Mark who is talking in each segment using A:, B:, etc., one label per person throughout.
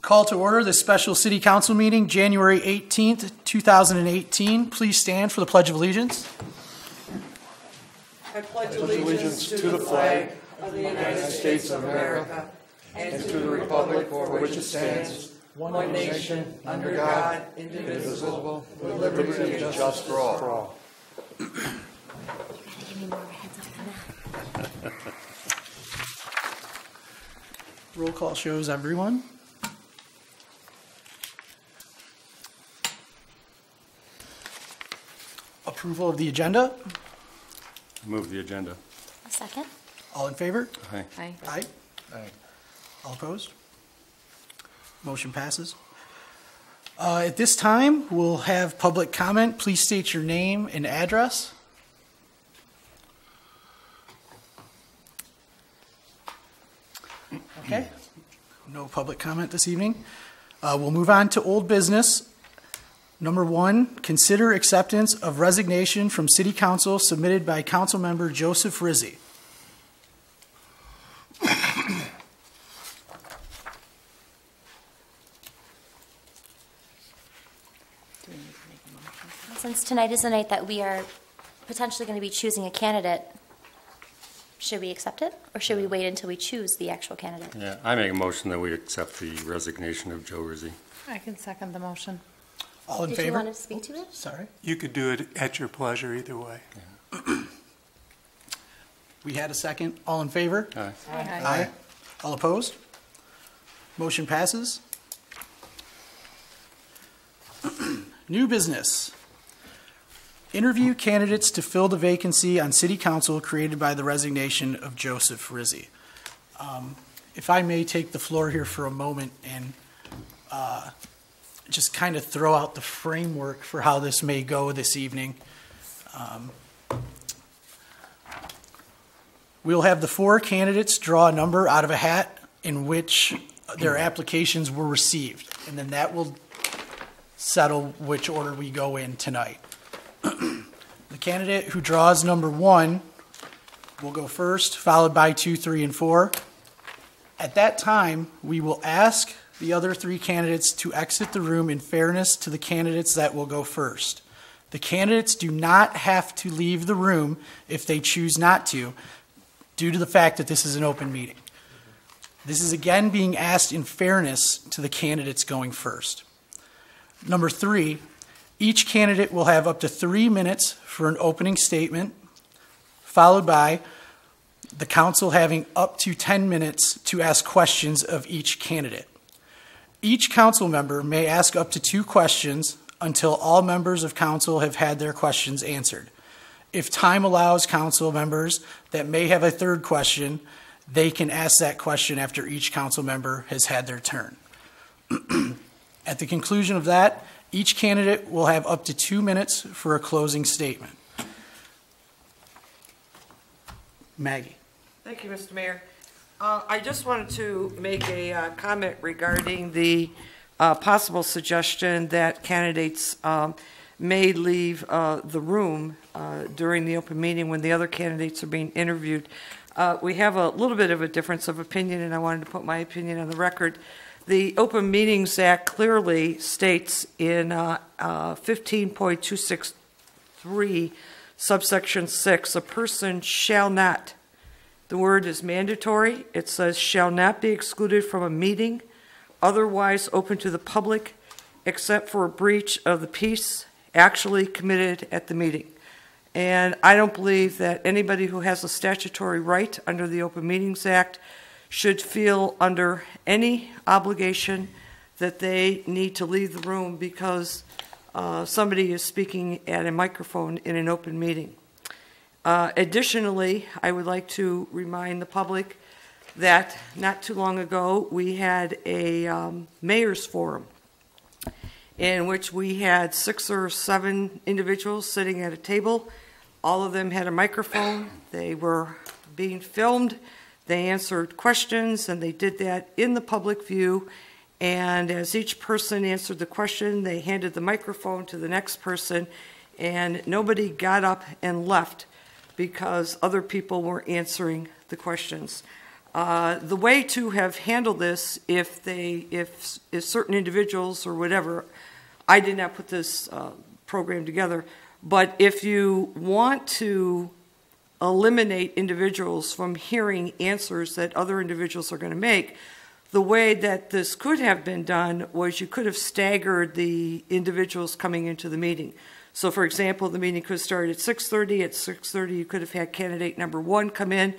A: Call to order this special City Council meeting, January 18th, 2018. Please stand for the Pledge of Allegiance.
B: I pledge allegiance to the flag of the United States of America and to the republic for which it stands, one nation, under God, indivisible, with liberty and justice for all.
A: Roll call shows everyone. Approval of the agenda.
C: Move the agenda.
D: A second.
A: All in favor?
C: Aye.
D: Aye.
A: Aye. All opposed? Motion passes. At this time, we'll have public comment. Please state your name and address. Okay. No public comment this evening. We'll move on to old business. Number 1, consider acceptance of resignation from City Council submitted by Councilmember Joseph Rizzi.
D: Since tonight is the night that we are potentially going to be choosing a candidate, should we accept it, or should we wait until we choose the actual candidate?
C: Yeah, I make a motion that we accept the resignation of Joe Rizzi.
E: I can second the motion.
A: All in
D: Did
A: favor?
D: you want to speak to it?
A: Sorry.
F: You could do it at your pleasure either way.
A: We had a second. All in favor?
C: Aye.
A: Aye. All opposed? Motion passes. New business. Interview candidates to fill the vacancy on City Council created by the resignation of Joseph Rizzi. If I may take the floor here for a moment and just kind of throw out the framework for how this may go this evening. We'll have the 4 candidates draw a number out of a hat in which their applications were received, and then that will settle which order we go in tonight. The candidate who draws number 1 will go first, followed by 2, 3, and 4. At that time, we will ask the other 3 candidates to exit the room in fairness to the candidates that will go first. The candidates do not have to leave the room if they choose not to, due to the fact that this is an open meeting. This is again being asked in fairness to the candidates going first. Number 3, each candidate will have up to 3 minutes for an opening statement, followed by the council having up to 10 minutes to ask questions of each candidate. Each council member may ask up to 2 questions until all members of council have had their questions answered. If time allows council members that may have a 3rd question, they can ask that question after each council member has had their turn. At the conclusion of that, each candidate will have up to 2 minutes for a closing statement. Maggie.
B: Thank you, Mr. Mayor. I just wanted to make a comment regarding the possible suggestion that candidates may leave the room during the open meeting when the other candidates are being interviewed. We have a little bit of a difference of opinion, and I wanted to put my opinion on the record. The Open Meetings Act clearly states in 15.263, subsection 6, a person shall not, the word is mandatory, it says shall not be excluded from a meeting otherwise open to the public except for a breach of the peace actually committed at the meeting. And I don't believe that anybody who has a statutory right under the Open Meetings Act should feel under any obligation that they need to leave the room because somebody is speaking at a microphone in an open meeting. Additionally, I would like to remind the public that not too long ago we had a mayor's forum in which we had 6 or 7 individuals sitting at a table. All of them had a microphone. They were being filmed. They answered questions, and they did that in the public view. And as each person answered the question, they handed the microphone to the next person, and nobody got up and left because other people were answering the questions. The way to have handled this, if certain individuals or whatever, I did not put this program together, but if you want to eliminate individuals from hearing answers that other individuals are going to make, the way that this could have been done was you could have staggered the individuals coming into the meeting. So, for example, the meeting could start at 6:30. At 6:30, you could have had candidate number 1 come in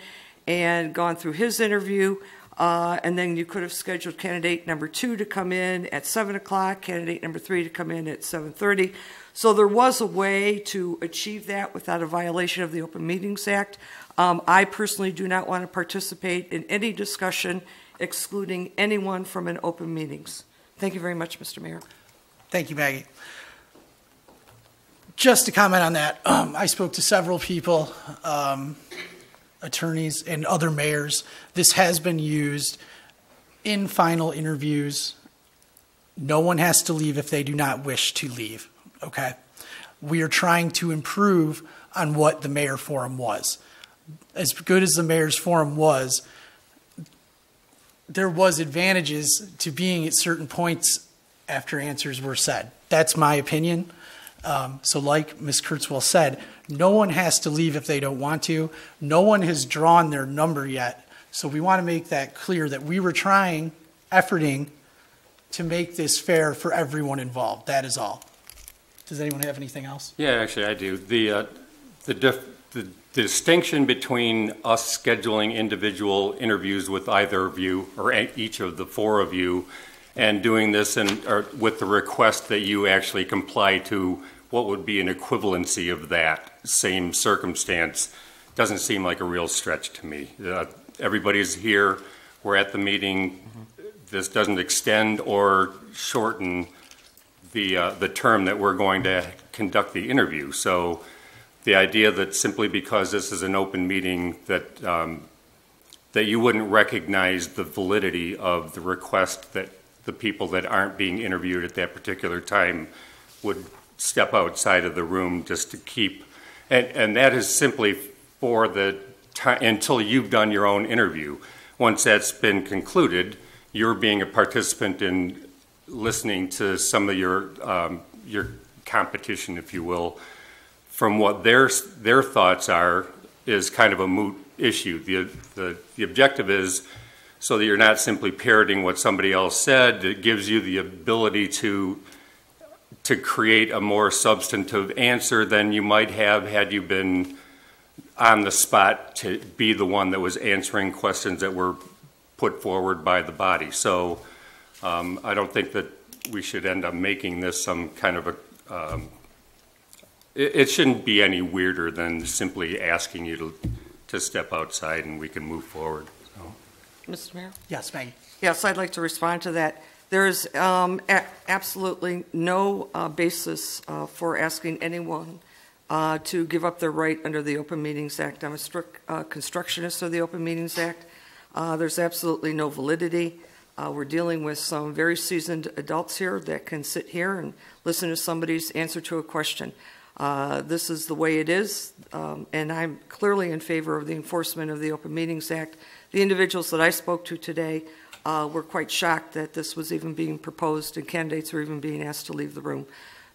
B: and gone through his interview, and then you could have scheduled candidate number 2 to come in at 7 o'clock, candidate number 3 to come in at 7:30. So there was a way to achieve that without a violation of the Open Meetings Act. I personally do not want to participate in any discussion excluding anyone from an open meetings. Thank you very much, Mr. Mayor.
A: Thank you, Maggie. Just to comment on that, I spoke to several people, attorneys and other mayors. This has been used in final interviews. No one has to leave if they do not wish to leave, okay? We are trying to improve on what the mayor forum was. As good as the mayor's forum was, there was advantages to being at certain points after answers were said. That's my opinion. So like Ms. Kurtzwell said, no one has to leave if they don't want to. No one has drawn their number yet. So we want to make that clear that we were efforting to make this fair for everyone involved. That is all. Does anyone have anything else?
C: Yeah, actually, I do. The distinction between us scheduling individual interviews with either of you or each of the 4 of you and doing this with the request that you actually comply to what would be an equivalency of that same circumstance doesn't seem like a real stretch to me. Everybody's here. We're at the meeting. This doesn't extend or shorten the term that we're going to conduct the interview. So the idea that simply because this is an open meeting that that you wouldn't recognize the validity of the request that the people that aren't being interviewed at that particular time would step outside of the room just to keep, and that is simply for the time until you've done your own interview. Once that's been concluded, you're being a participant in listening to some of your competition, if you will, from what their thoughts are, is kind of a moot issue. The objective is so that you're not simply parroting what somebody else said. It gives you the ability to create a more substantive answer than you might have had you been on the spot to be the one that was answering questions that were put forward by the body. So I don't think that we should end up making this some kind of a it shouldn't be any weirder than simply asking you to step outside and we can move forward. So.
B: Mr. Mayor?
A: Yes, Maggie.
B: Yes, I'd like to respond to that. There is absolutely no basis for asking anyone to give up their right under the Open Meetings Act. I'm a strict constructionist of the Open Meetings Act. There's absolutely no validity. We're dealing with some very seasoned adults here that can sit here and listen to somebody's answer to a question. This is the way it is, and I'm clearly in favor of the enforcement of the Open Meetings Act. The individuals that I spoke to today were quite shocked that this was even being proposed and candidates were even being asked to leave the room.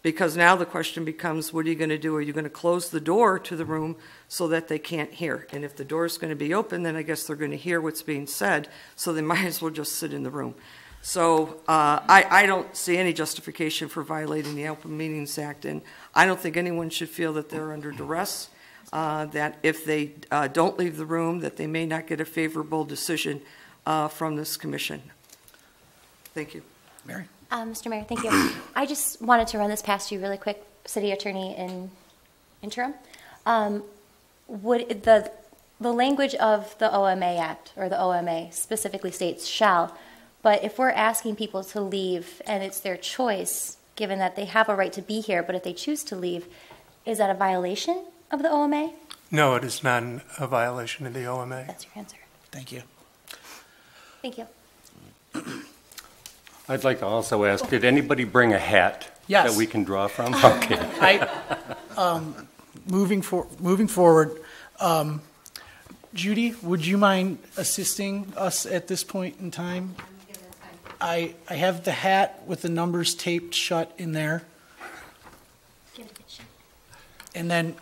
B: Because now the question becomes, what are you going to do? Are you going to close the door to the room so that they can't hear? And if the door is going to be open, then I guess they're going to hear what's being said, so they might as well just sit in the room. So I don't see any justification for violating the Open Meetings Act, and I don't think anyone should feel that they're under duress, that if they don't leave the room, that they may not get a favorable decision from this commission. Thank you.
A: Mary?
D: Mr. Mayor, thank you. I just wanted to run this past you really quick, City Attorney in interim. Would the language of the OMA Act, or the OMA, specifically states shall, but if we're asking people to leave and it's their choice, given that they have a right to be here, but if they choose to leave, is that a violation of the OMA?
F: No, it is not a violation of the OMA.
D: That's your answer.
A: Thank you.
D: Thank you.
C: I'd like to also ask, did anybody bring a hat
A: Yes.
C: that we can draw from? Okay.
A: Moving forward, Judy, would you mind assisting us at this point in time? I have the hat with the numbers taped shut in there. And then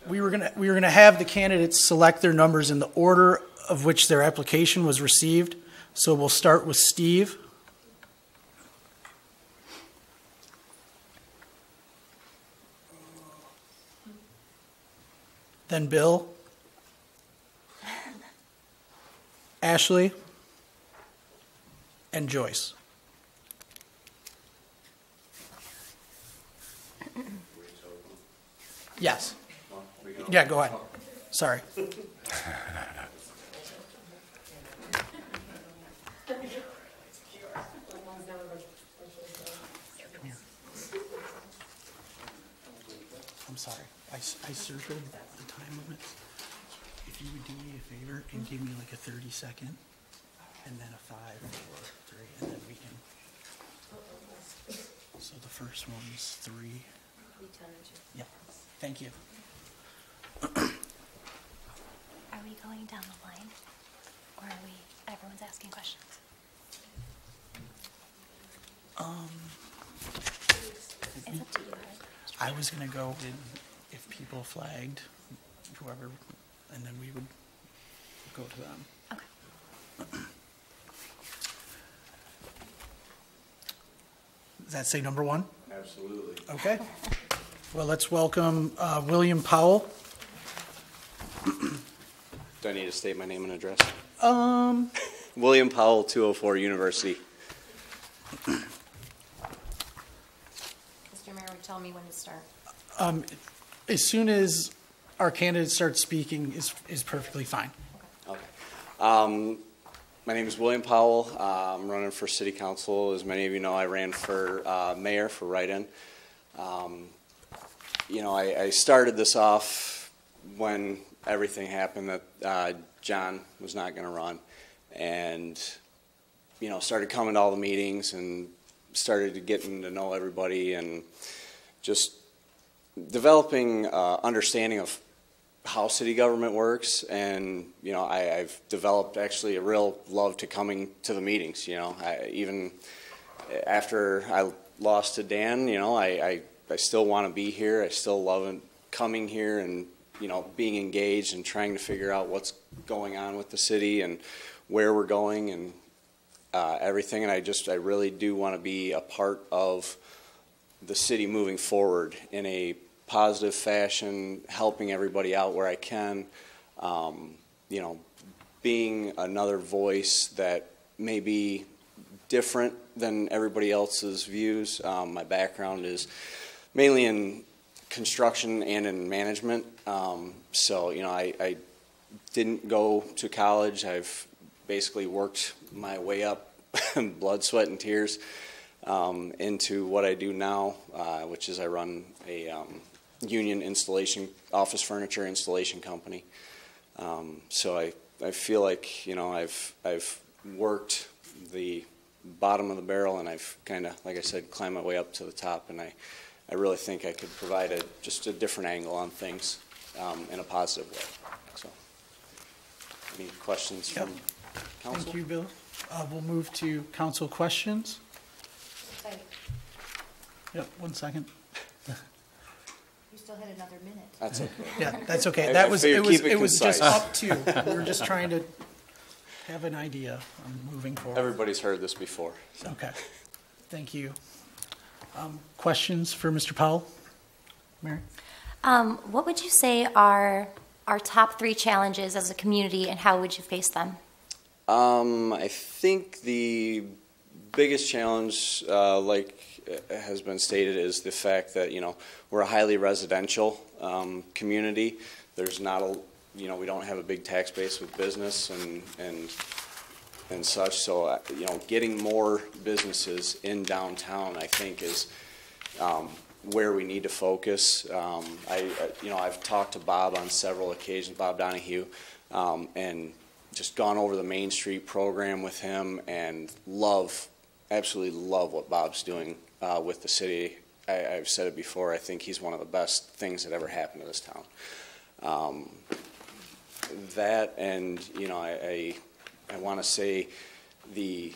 A: we were gonna have the candidates select their numbers in the order of which their application was received. So we'll start with Steve. Then Bill. Ashley. And Joyce. Yes. Yeah, go ahead. Sorry. I'm sorry. I circled the time limits. If you would do me a favor and give me like a 30-second, and then a 5, 4, 3, and then we can. So the first one's 3. Yeah. Thank you.
D: Are we going down the line, or are we, everyone's asking questions? It's up to you.
A: I was gonna go in if people flagged, whoever, and then we would go to them.
D: Okay.
A: Does that say number 1?
E: Absolutely.
A: Okay. Well, let's welcome William Powell.
E: Do I need to state my name and address?
A: Um,
E: William Powell, 204 University.
G: Mr. Mayor, tell me when to start.
A: as soon as our candidate starts speaking is perfectly fine.
E: Okay. My name is William Powell. I'm running for city council. As many of you know, I ran for mayor for write-in. You know, I started this off when everything happened that John was not going to run, and you know, started coming to all the meetings and started getting to know everybody and just developing understanding of how city government works. And you know, I've developed actually a real love to coming to the meetings. You know, even after I lost to Dan, you know, I still want to be here. I still love coming here and, you know, being engaged and trying to figure out what's going on with the city and where we're going and everything. And I really do want to be a part of the city moving forward in a positive fashion, helping everybody out where I can, you know, being another voice that may be different than everybody else's views. My background is mainly in construction and in management. So, you know, I didn't go to college. I've basically worked my way up, blood, sweat, and tears, into what I do now, which is I run a union installation, office furniture installation company. So I feel like, you know, I've worked the bottom of the barrel, and I've kind of, like I said, climbed my way up to the top, and I really think I could provide just a different angle on things in a positive way. So, any questions from council?
A: Thank you, Bill. We'll move to council questions. Yep, 1 second.
G: You still had another minute.
E: That's okay.
A: Yeah, that's okay.
E: I
A: That was,
E: figured keep it
A: it was just
E: concise.
A: up to. We were just trying to have an idea on moving forward.
E: Everybody's heard this before.
A: Okay, thank you. Questions for Mr. Powell? Mary?
D: What would you say are our top 3 challenges as a community, and how would you face them?
E: I think the biggest challenge, like has been stated, is the fact that, you know, we're a highly residential community. There's not a, you know, we don't have a big tax base with business and such. So, you know, getting more businesses in downtown, I think, is where we need to focus. You know, I've talked to Bob on several occasions, Bob Donahue, and just gone over the Main Street program with him, and absolutely love what Bob's doing with the city. I've said it before, I think he's one of the best things that ever happened to this town. that, and I want to say the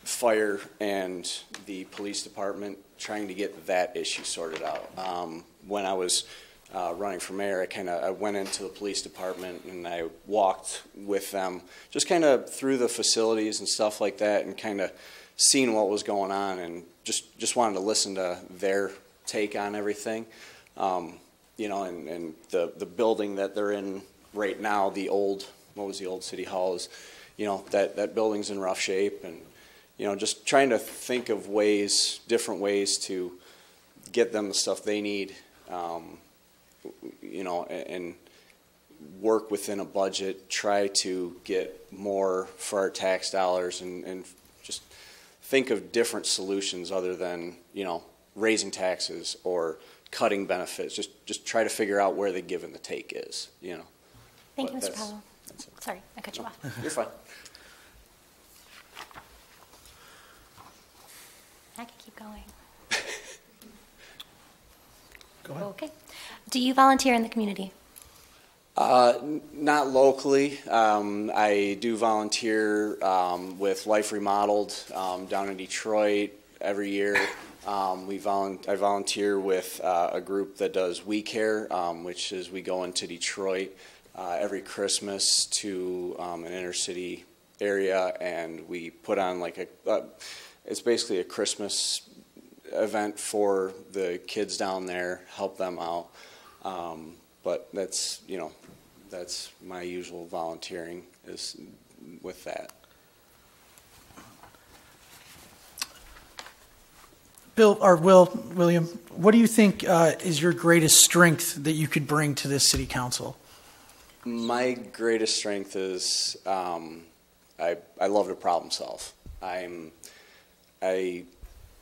E: fire and the police department, trying to get that issue sorted out. When I was running for mayor, I went into the police department and I walked with them, just kind of through the facilities and stuff like that, and kind of seeing what was going on, and just wanted to listen to their take on everything. And the building that they're in right now, what was the old city hall, is, that building's in rough shape, and just trying to think of different ways to get them the stuff they need, and work within a budget, try to get more for our tax dollars, and just think of different solutions other than, raising taxes or cutting benefits. Just try to figure out where the give and the take is,
D: Thank you,
E: But
D: Mr. Powell. Sorry, I cut you off.
E: You're fine.
D: I can keep going.
A: Go ahead.
D: Okay. Do you volunteer in the community?
E: Not locally. I do volunteer with Life Remodeled down in Detroit every year. I volunteer with a group that does We Care, which is we go into Detroit every Christmas to an inner city area, and we put on it's basically a Christmas event for the kids down there, help them out. But that's my usual volunteering is with that.
A: William, what do you think is your greatest strength that you could bring to this city council?
E: My greatest strength is I love to problem solve.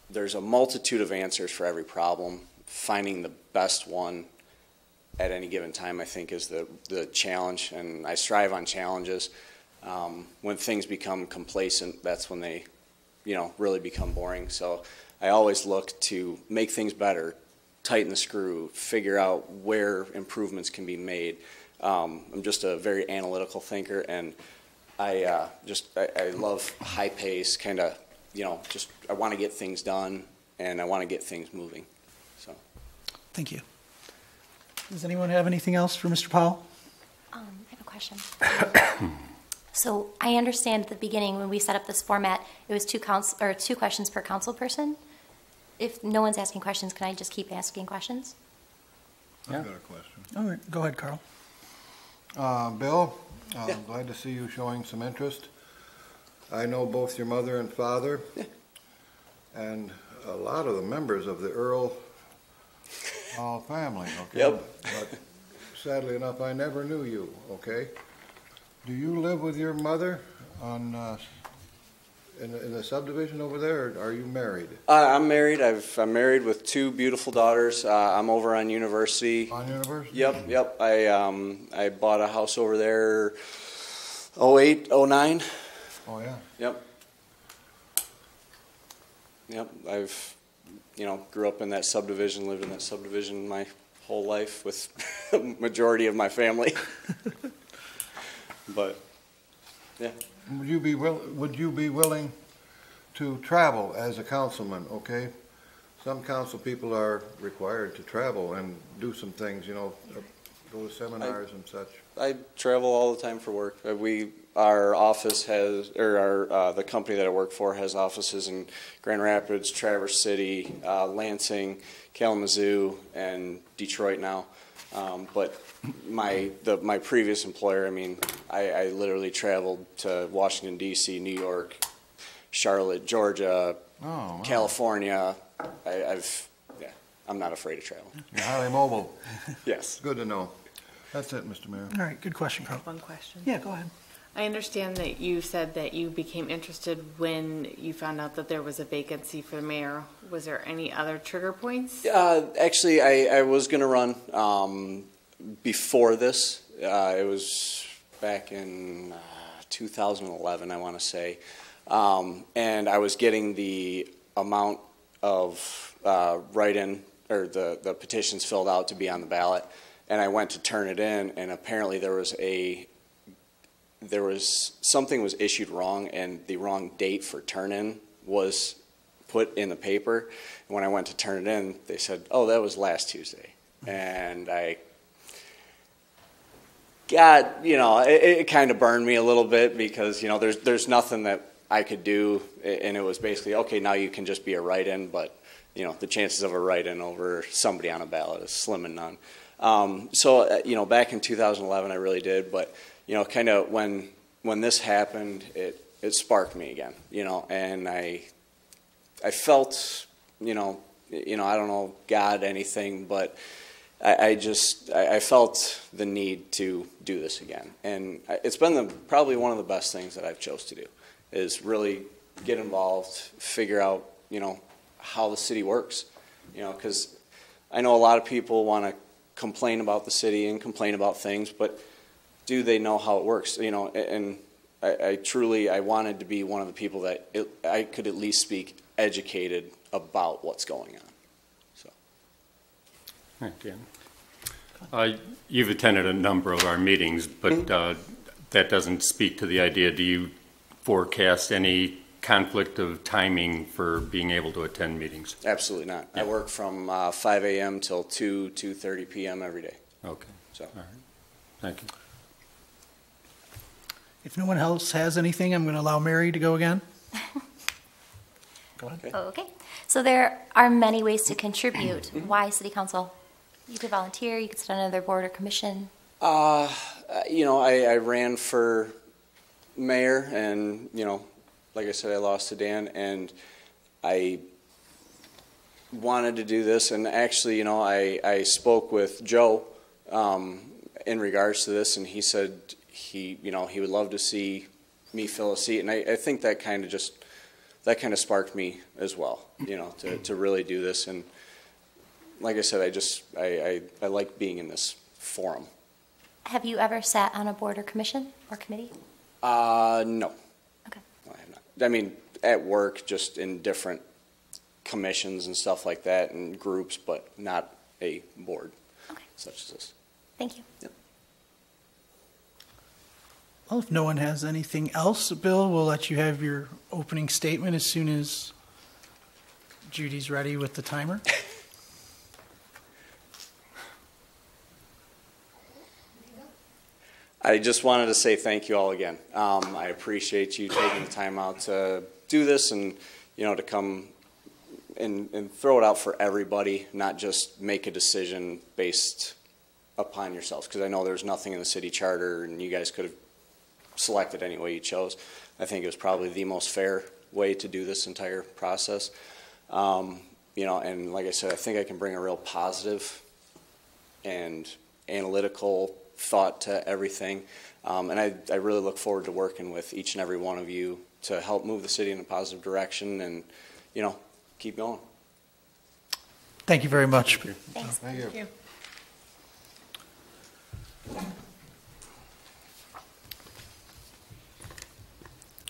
E: There's a multitude of answers for every problem. Finding the best one at any given time, I think, is the challenge, and I strive on challenges. When things become complacent, that's when they, really become boring. So I always look to make things better, tighten the screw, figure out where improvements can be made. I'm just a very analytical thinker, and I love high pace, kind of, I want to get things done, and I want to get things moving. So,
A: Thank you. Does anyone have anything else for Mr. Powell?
D: I have a question. So I understand at the beginning when we set up this format, it was two questions per council person. If no one's asking questions, can I just keep asking questions?
H: I've got a question.
A: All right, go ahead, Carl.
H: Bill,
E: Yeah.
H: I'm glad to see you showing some interest. I know both your mother and father, and a lot of the members of the Earl family, okay?
E: Yep.
H: But sadly enough, I never knew you, okay? Do you live with your mother in the subdivision over there, or are you married?
E: I'm married. I'm married with two beautiful daughters. I'm over on University.
H: On University?
E: Yep. I bought a house over there 08, 09.
H: Oh, yeah.
E: Yep. I've, grew up in that subdivision, lived in that subdivision my whole life with the majority of my family. But, yeah.
H: Would you be willing to travel as a councilman, okay? Some council people are required to travel and do some things, go to seminars and such.
E: I travel all the time for work. Our office the company that I work for has offices in Grand Rapids, Traverse City, Lansing, Kalamazoo, and Detroit now. But my previous employer, I literally traveled to Washington, D.C., New York, Charlotte, Georgia,
H: wow.
E: California. I'm not afraid to travel.
H: You're highly mobile.
E: Yes.
H: Good to know. That's it, Mr. Mayor.
A: All right, good question, Carl.
I: One question.
A: Yeah, go ahead.
I: I understand that you said that you became interested when you found out that there was a vacancy for the mayor. Was there any other trigger points?
E: Actually, I was going to run before this. It was back in 2011, I want to say. And I was getting the amount of write-in or the petitions filled out to be on the ballot. And I went to turn it in, and apparently there was a something was issued wrong, and the wrong date for turn-in was put in the paper. And when I went to turn it in, they said, "Oh, that was last Tuesday," and I got, it kind of burned me a little bit because there's nothing that I could do, and it was basically, okay, now you can just be a write-in, but the chances of a write-in over somebody on a ballot is slim and none. So back in 2011, I really did, but kind of when this happened, it sparked me again, and I felt, I don't know God anything, but I felt the need to do this again, and it's been probably one of the best things that I've chose to do, is really get involved, figure out, how the city works, because I know a lot of people want to complain about the city and complain about things, but do they know how it works? And I wanted to be one of the people that I could at least speak educated about what's going on. So.
C: All right, Dan. You've attended a number of our meetings, but that doesn't speak to the idea. Do you forecast any conflict of timing for being able to attend meetings?
E: Absolutely not. Yeah. I work from 5 a.m. till 2:30 p.m. every day.
C: Okay.
E: So.
C: All right. Thank you.
A: If no one else has anything, I'm going to allow Mary to go again. Go ahead.
D: Okay. So there are many ways to contribute. Why City Council? You could volunteer, you could sit on another board or commission.
E: I ran for mayor, and, like I said, I lost to Dan, and I wanted to do this, and actually, I spoke with Joe in regards to this, and he said he would love to see me fill a seat, and I think that kind of sparked me as well, to really do this. And like I said, I like being in this forum.
D: Have you ever sat on a board or commission or committee?
E: No.
D: Okay.
E: No, I have not. I mean, at work, just in different commissions and stuff like that, and groups, but not a board such as this.
D: Thank you.
E: Yep.
A: Well, if no one has anything else, Bill, we'll let you have your opening statement as soon as Judy's ready with the timer.
E: I just wanted to say thank you all again. I appreciate you taking the time out to do this, and to come and throw it out for everybody, not just make a decision based upon yourselves, because I know there's nothing in the city charter, and you guys could have selected any way you chose. I think it was probably the most fair way to do this entire process. And like I said, I think I can bring a real positive and analytical thought to everything. And I really look forward to working with each and every one of you to help move the city in a positive direction and, keep going.
A: Thank you very much.
D: Thanks.
H: Thank you.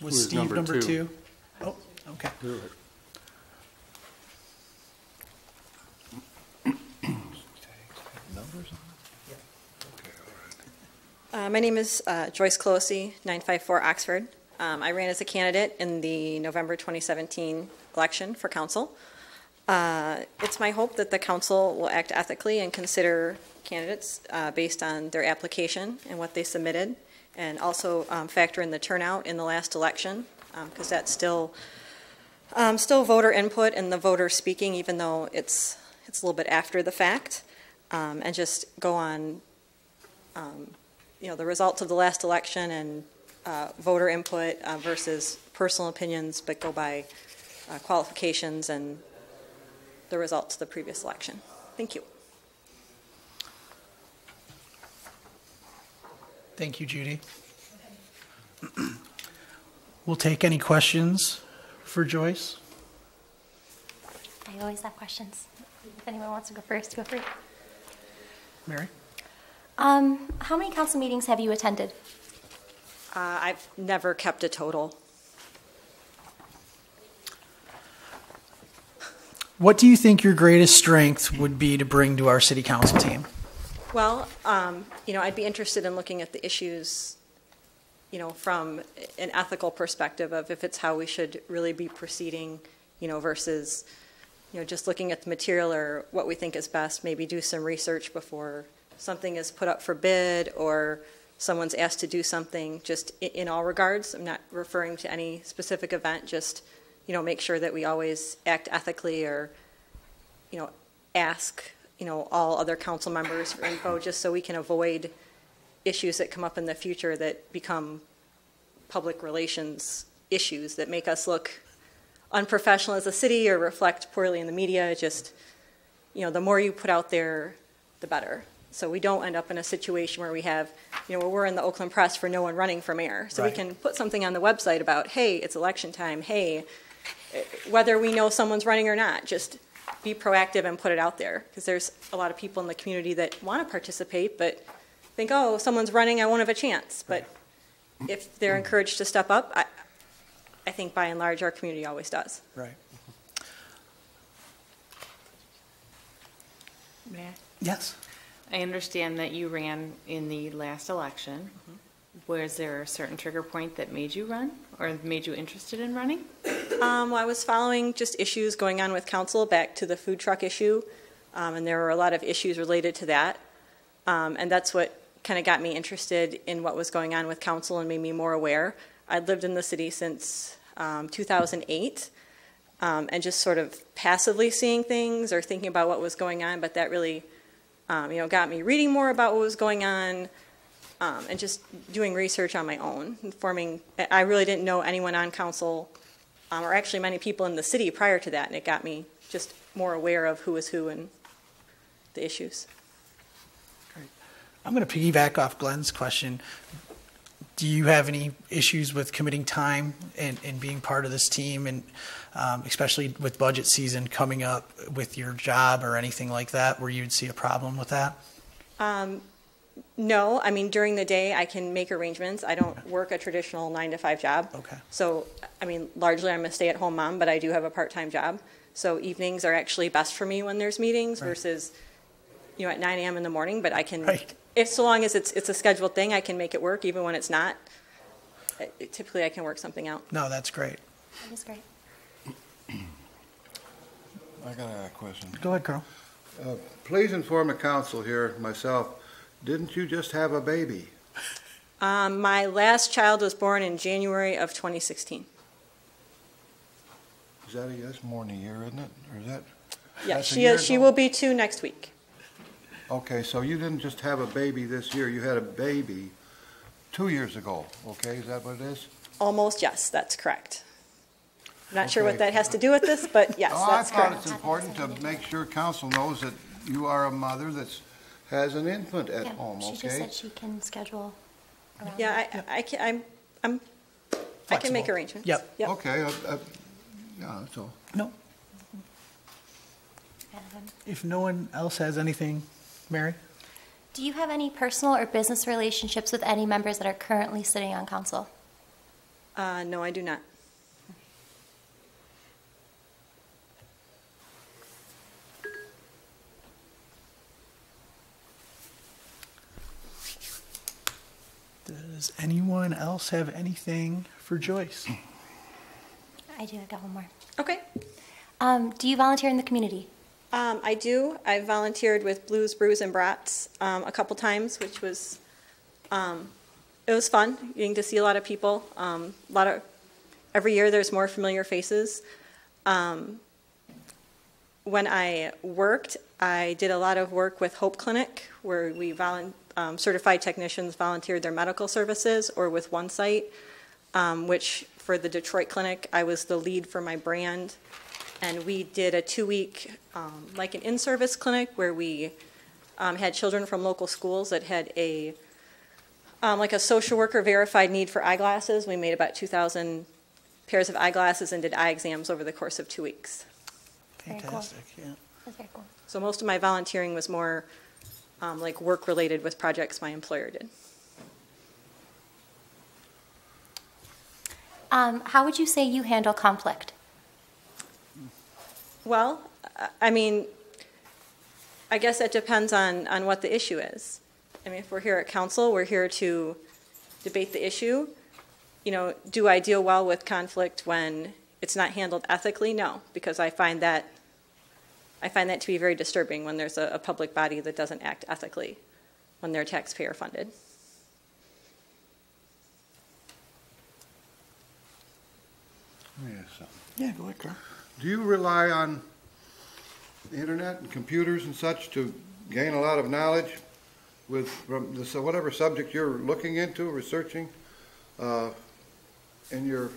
A: Was
C: Who's
A: Steve number two? Oh, okay.
J: My name is Joyce Closey, 954 Oxford. I ran as a candidate in the November 2017 election for council. It's my hope that the council will act ethically and consider candidates based on their application and what they submitted, and also factor in the turnout in the last election, because that's still voter input and the voter speaking, even though it's a little bit after the fact, and just go on the results of the last election and voter input versus personal opinions, but go by qualifications and the results of the previous election. Thank you.
A: Thank you, Judy. We'll take any questions for Joyce.
D: I always have questions. If anyone wants to go first, go free.
A: Mary?
D: How many council meetings have you attended?
J: I've never kept a total.
A: What do you think your greatest strength would be to bring to our city council team?
J: Well, I'd be interested in looking at the issues from an ethical perspective of if it's how we should really be proceeding, versus, just looking at the material or what we think is best, maybe do some research before something is put up for bid or someone's asked to do something, just in all regards. I'm not referring to any specific event, just, make sure that we always act ethically or, ask, all other council members for info, just so we can avoid issues that come up in the future that become public relations issues that make us look unprofessional as a city or reflect poorly in the media. Just, the more you put out there, the better. So we don't end up in a situation where we have, where we're in the Oakland Press for no one running for mayor. So
A: Right.
J: we can put something on the website about, hey, it's election time, hey, whether we know someone's running or not, just be proactive and put it out there. Because there's a lot of people in the community that want to participate, but think, oh, someone's running, I won't have a chance. But if they're encouraged to step up, I think by and large our community always does.
A: Right.
I: Matt?
A: Yes.
I: I understand that you ran in the last election. Was there a certain trigger point that made you run or made you interested in running?
J: Well, I was following just issues going on with council, back to the food truck issue, and there were a lot of issues related to that. And that's what kind of got me interested in what was going on with council and made me more aware. I'd lived in the city since 2008, and just sort of passively seeing things or thinking about what was going on, but that really got me reading more about what was going on, and just doing research on my own. I really didn't know anyone on council, or actually many people in the city prior to that, and it got me just more aware of who is who and the issues.
A: Great. I'm going to piggyback off Glenn's question. Do you have any issues with committing time and being part of this team, and especially with budget season coming up with your job or anything like that, where you'd see a problem with that?
J: No, I mean, during the day I can make arrangements. I don't work a traditional 9-to-5 job.
A: Okay.
J: So, I mean, largely I'm a stay-at-home mom, but I do have a part-time job. So evenings are actually best for me when there's meetings versus, at 9 a.m. in the morning. But I can, so long as it's a scheduled thing, I can make it work even when it's not. Typically I can work something out.
A: No, that's great.
D: That is great.
H: I got a question.
A: Go ahead, Carl.
H: Please inform the council here, myself, didn't you just have a baby?
J: My last child was born in January of 2016.
H: Is that that's more than a year, isn't it? Or is that?
J: Yeah,
H: that's a year
J: she
H: ago?
J: will be 2 next week.
H: Okay, so you didn't just have a baby this year, you had a baby 2 years ago, okay? Is that what it is?
J: Almost, yes, that's correct. I'm not sure what
H: Okay.
J: that has to do with this, but yes, that's
H: I thought
J: correct.
H: it's important to make sure council knows that you are a mother that has an infant at
D: Yeah,
H: home,
D: she just
H: okay?
D: said she can schedule around
J: Yeah,
D: that.
J: I can make
A: Flexible.
J: arrangements.
A: Yep.
H: Okay, yeah, that's all.
A: No. If no one else has anything, Mary?
D: Do you have any personal or business relationships with any members that are currently sitting on council?
J: No, I do not.
A: Does anyone else have anything for Joyce?
D: I do. I've got one more.
J: Okay.
D: Do you volunteer in the community?
J: I do. I volunteered with Blues, Brews, and Brats a couple times, which was, it was fun getting to see a lot of people. Every year there's more familiar faces. When I worked, I did a lot of work with Hope Clinic, where we certified technicians volunteered their medical services, or with One Site, which for the Detroit clinic, I was the lead for my brand. And we did a 2-week, like an in-service clinic where we had children from local schools that had like a social worker verified need for eyeglasses. We made about 2,000 pairs of eyeglasses and did eye exams over the course of 2 weeks.
D: Very cool.
A: Fantastic, yeah.
D: That's very cool.
J: So most of my volunteering was more like work-related with projects my employer did.
D: How would you say you handle conflict?
J: Well, I mean, I guess that depends on what the issue is. I mean, if we're here at council, we're here to debate the issue. do I deal well with conflict when it's not handled ethically? No, because I find that to be very disturbing when there's a public body that doesn't act ethically when they're taxpayer funded.
A: Yeah, go ahead, Carl.
H: Do you rely on the internet and computers and such to gain a lot of knowledge from this, whatever subject you're looking into, researching, in your,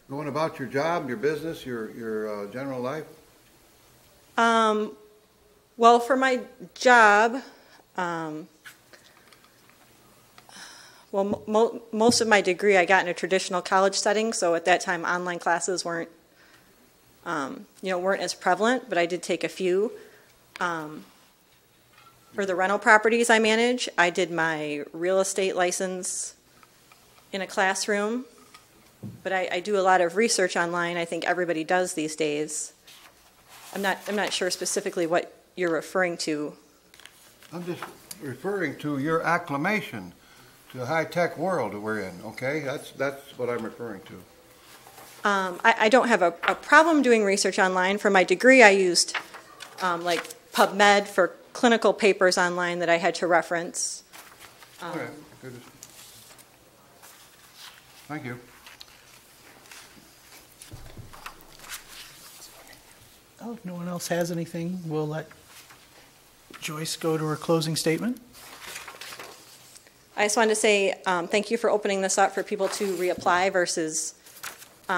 H: going about your job, your business, your general life?
J: Well, for my job, most of my degree I got in a traditional college setting, so at that time online classes weren't as prevalent, but I did take a few. For the rental properties I manage, I did my real estate license in a classroom, but I do a lot of research online. I think everybody does these days. I'm not sure specifically what you're referring to.
H: I'm just referring to your acclimation to the high-tech world that we're in, okay? That's what I'm referring to.
J: I don't have a problem doing research online. For my degree, I used like PubMed for clinical papers online that I had to reference.
H: Okay, good. Thank you.
A: Oh, if no one else has anything, we'll let Joyce go to her closing statement.
J: I just wanted to say thank you for opening this up for people to reapply versus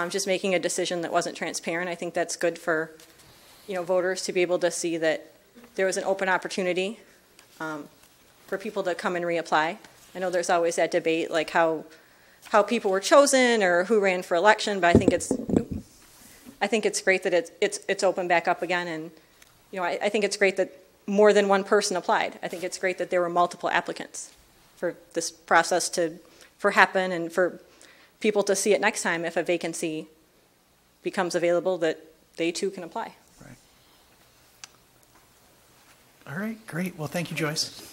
J: just making a decision that wasn't transparent. I think that's good for voters to be able to see that there was an open opportunity for people to come and reapply. I know there's always that debate, like how people were chosen or who ran for election, but I think it's great that it's open back up again, and I think it's great that more than one person applied. I think it's great that there were multiple applicants for this process to happen, and for people to see it next time if a vacancy becomes available, that they too can apply.
A: Right. All right, great. Well, thank you, Joyce.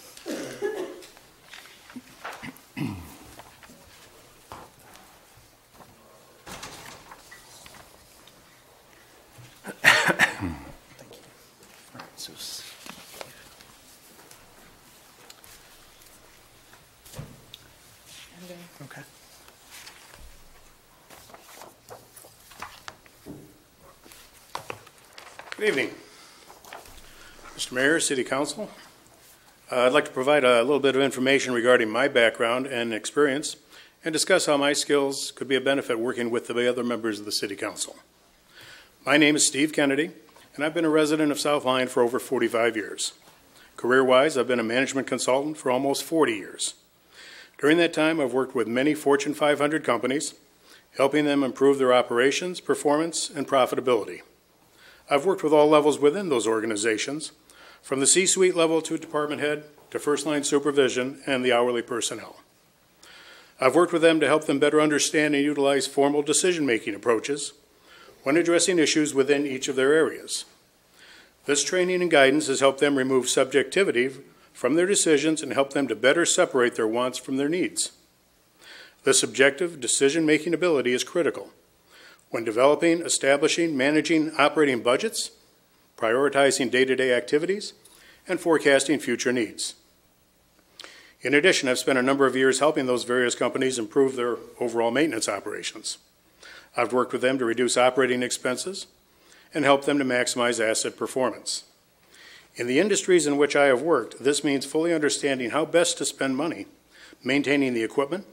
A: Okay.
K: Good evening, Mr. Mayor, City Council. I'd like to provide a little bit of information regarding my background and experience and discuss how my skills could be a benefit working with the other members of the City Council. My name is Steve Kennedy, and I've been a resident of South Lyon for over 45 years. Career-wise, I've been a management consultant for almost 40 years. During that time, I've worked with many Fortune 500 companies, helping them improve their operations, performance, and profitability. I've worked with all levels within those organizations, from the C-suite level to department head to first-line supervision and the hourly personnel. I've worked with them to help them better understand and utilize formal decision-making approaches when addressing issues within each of their areas. This training and guidance has helped them remove subjectivity from their decisions and help them to better separate their wants from their needs. This objective decision-making ability is critical when developing, establishing, managing, operating budgets, prioritizing day-to-day activities, and forecasting future needs. In addition, I've spent a number of years helping those various companies improve their overall maintenance operations. I've worked with them to reduce operating expenses and help them to maximize asset performance. In the industries in which I have worked, this means fully understanding how best to spend money, maintaining the equipment,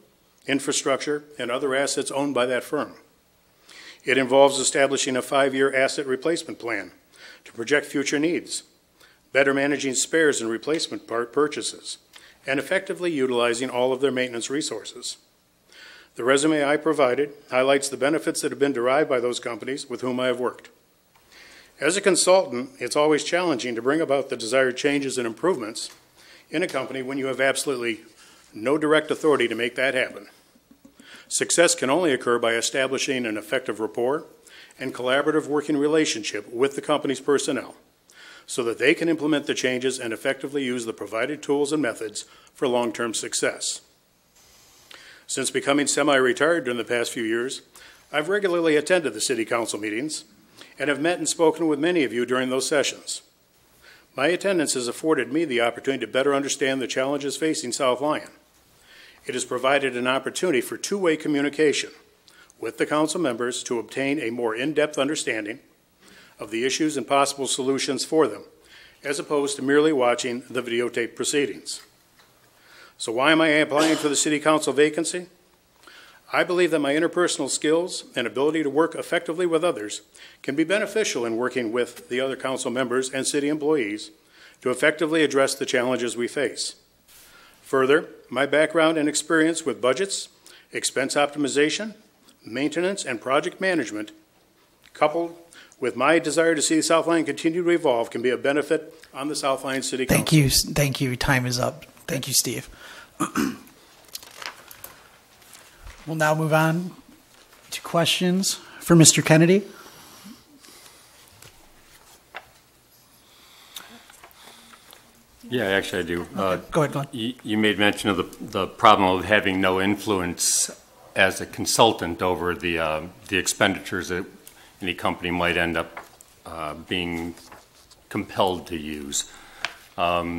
K: infrastructure, and other assets owned by that firm. It involves establishing a 5-year asset replacement plan to project future needs, better managing spares and replacement part purchases, and effectively utilizing all of their maintenance resources. The resume I provided highlights the benefits that have been derived by those companies with whom I have worked. As a consultant, it's always challenging to bring about the desired changes and improvements in a company when you have absolutely no direct authority to make that happen. Success can only occur by establishing an effective rapport and collaborative working relationship with the company's personnel so that they can implement the changes and effectively use the provided tools and methods for long-term success. Since becoming semi-retired during the past few years, I've regularly attended the City Council meetings and have met and spoken with many of you during those sessions. My attendance has afforded me the opportunity to better understand the challenges facing South Lyon. It has provided an opportunity for two-way communication with the council members to obtain a more in-depth understanding of the issues and possible solutions for them, as opposed to merely watching the videotape proceedings. So why am I applying for the City Council vacancy? I believe that my interpersonal skills and ability to work effectively with others can be beneficial in working with the other council members and city employees to effectively address the challenges we face. Further, my background and experience with budgets, expense optimization, maintenance, and project management, coupled with my desire to see South Lyon continue to evolve, can be a benefit on the South Lyon City Council.
A: Thank you. Time is up. Thank you, Steve. We'll now move on to questions for Mr. Kennedy.
C: Yeah, actually I do.
A: Go ahead.
C: You made mention of the problem of having no influence as a consultant over the expenditures that any company might end up being compelled to use. Now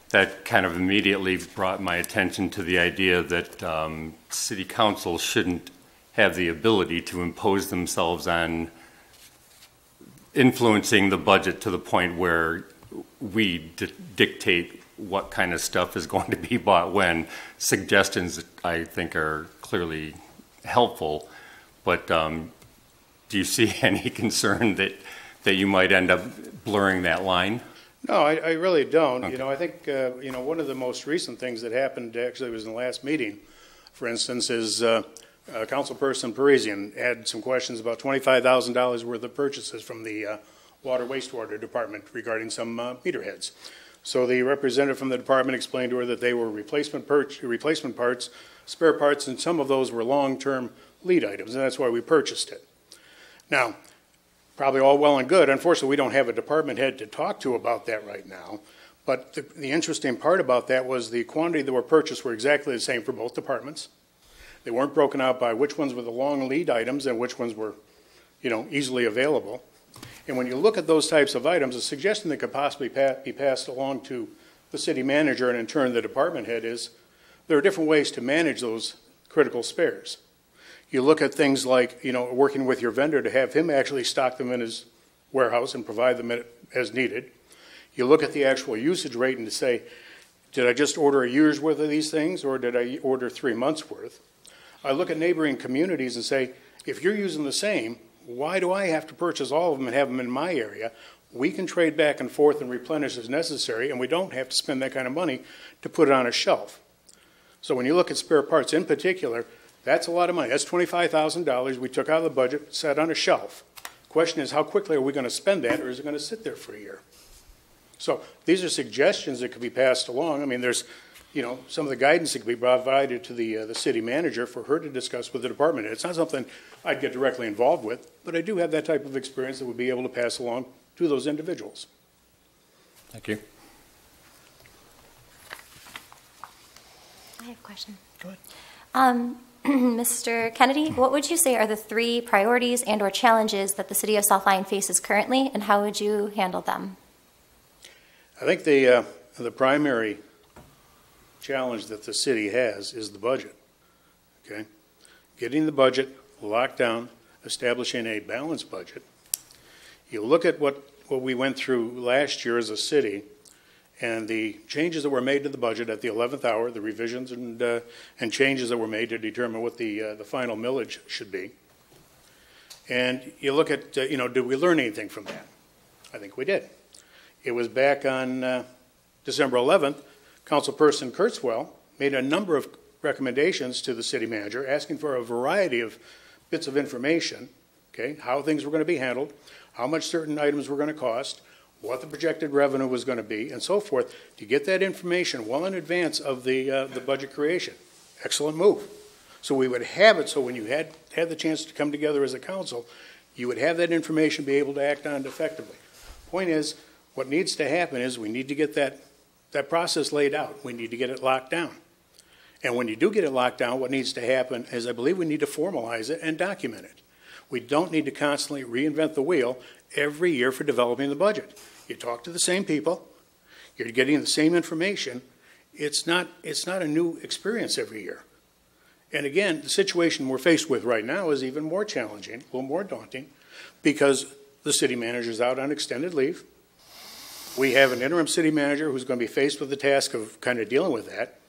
C: that kind of immediately brought my attention to the idea that city council shouldn't have the ability to impose themselves on influencing the budget to the point where we dictate what kind of stuff is going to be bought when. Suggestions, I think, are clearly helpful, but do you see any concern that you might end up blurring that line?
K: No, I really don't.
C: Okay.
K: I think, one of the most recent things that happened, actually was in the last meeting, for instance, is Councilperson Parisian had some questions about $25,000 worth of purchases from the Water Wastewater Department regarding some meter heads. So the representative from the department explained to her that they were replacement parts, spare parts, and some of those were long-term lead items, and that's why we purchased it. Now, probably all well and good. Unfortunately, we don't have a department head to talk to about that right now. But the interesting part about that was the quantity that were purchased were exactly the same for both departments. They weren't broken out by which ones were the long lead items and which ones were, easily available. And when you look at those types of items, a suggestion that could possibly be passed along to the city manager and in turn the department head is there are different ways to manage those critical spares. You look at things like, working with your vendor to have him actually stock them in his warehouse and provide them as needed. You look at the actual usage rate and to say, did I just order a year's worth of these things or did I order 3 months worth? I look at neighboring communities and say, if you're using the same, why do I have to purchase all of them and have them in my area? We can trade back and forth and replenish as necessary, and we don't have to spend that kind of money to put it on a shelf. So when you look at spare parts in particular, that's a lot of money. That's $25,000 we took out of the budget, set on a shelf. The question is, how quickly are we going to spend that, or is it going to sit there for a year? So these are suggestions that could be passed along. I mean, there's, some of the guidance that could be provided to the city manager for her to discuss with the department. It's not something I'd get directly involved with, but I do have that type of experience that would be able to pass along to those individuals.
C: Thank you.
D: I have a question.
A: Go ahead.
D: Mr. Kennedy, what would you say are the 3 priorities and or challenges that the city of South Lyon faces currently, and how would you handle them?
K: I think the primary challenge that the city has is the budget. Okay, getting the budget locked down, establishing a balanced budget. You look at what we went through last year as a city, and the changes that were made to the budget at the 11th hour, the revisions and changes that were made to determine what the final millage should be. And you look at, did we learn anything from that? I think we did. It was back on December 11th, Councilperson Kurtzwell made a number of recommendations to the city manager asking for a variety of bits of information, okay, how things were going to be handled, how much certain items were going to cost, what the projected revenue was going to be, and so forth, to get that information well in advance of the budget creation. Excellent move. So we would have it so when you had the chance to come together as a council, you would have that information, be able to act on it effectively. Point is, what needs to happen is we need to get that process laid out. We need to get it locked down. And when you do get it locked down, what needs to happen is I believe we need to formalize it and document it. We don't need to constantly reinvent the wheel every year for developing the budget. You talk to the same people, you're getting the same information. It's not a new experience every year. And again, the situation we're faced with right now is even more challenging, a little more daunting, because the city manager's out on extended leave. We have an interim city manager who's going to be faced with the task of kind of dealing with that.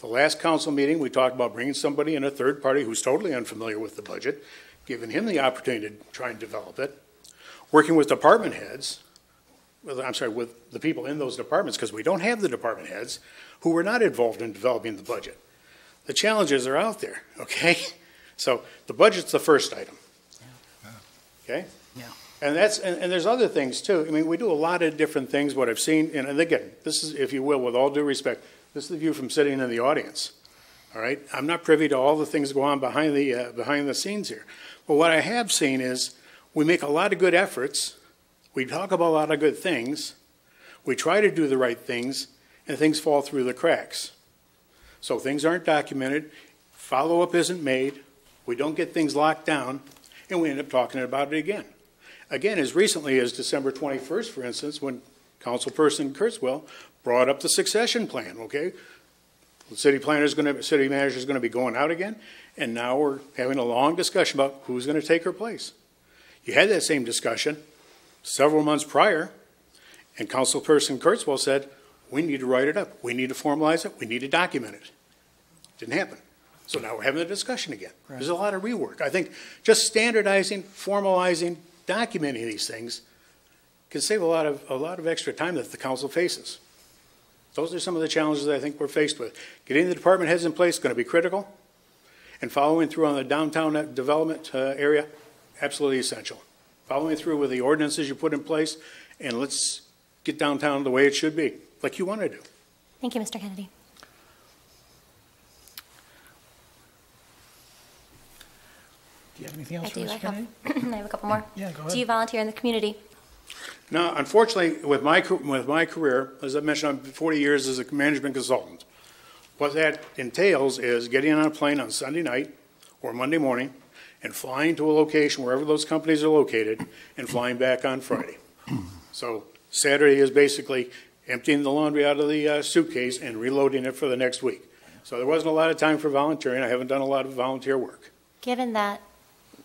K: The last council meeting, we talked about bringing somebody in, a third party who's totally unfamiliar with the budget, giving him the opportunity to try and develop it, working with department heads, with the people in those departments, because we don't have the department heads who were not involved in developing the budget. The challenges are out there, okay? So the budget's the first item. Okay?
A: Yeah.
K: And there's other things too. I mean, we do a lot of different things. What I've seen, and again, this is, if you will, with all due respect, this is the view from sitting in the audience. All right, I'm not privy to all the things that go on behind the scenes here. But what I have seen is we make a lot of good efforts. We talk about a lot of good things. We try to do the right things, and things fall through the cracks. So things aren't documented. Follow-up isn't made. We don't get things locked down, and we end up talking about it again. Again, as recently as December 21st, for instance, when Councilperson Kurtzwell brought up the succession plan, okay? The city manager is going to be going out again, and now we're having a long discussion about who's going to take her place. You had that same discussion several months prior, and Councilperson Kurtzwell said, we need to write it up. We need to formalize it. We need to document it. Didn't happen. So now we're having a discussion again. Right. There's a lot of rework. I think just standardizing, formalizing, documenting these things can save a lot of extra time that the council faces. Those are some of the challenges that I think we're faced with. Getting the department heads in place is going to be critical, and following through on the downtown development area, absolutely essential. Following through with the ordinances you put in place, and let's get downtown the way it should be, like you want to do.
D: Thank you, Mr. Kennedy.
A: Do you have anything else for Mr.
D: I
A: Kennedy?
D: I have a couple more.
A: Yeah, go ahead.
D: Do you volunteer in the community?
K: Now, unfortunately, with my career, as I mentioned, I'm 40 years as a management consultant. What that entails is getting on a plane on Sunday night or Monday morning and flying to a location wherever those companies are located and flying back on Friday. So Saturday is basically emptying the laundry out of the suitcase and reloading it for the next week. So there wasn't a lot of time for volunteering. I haven't done a lot of volunteer work.
D: Given that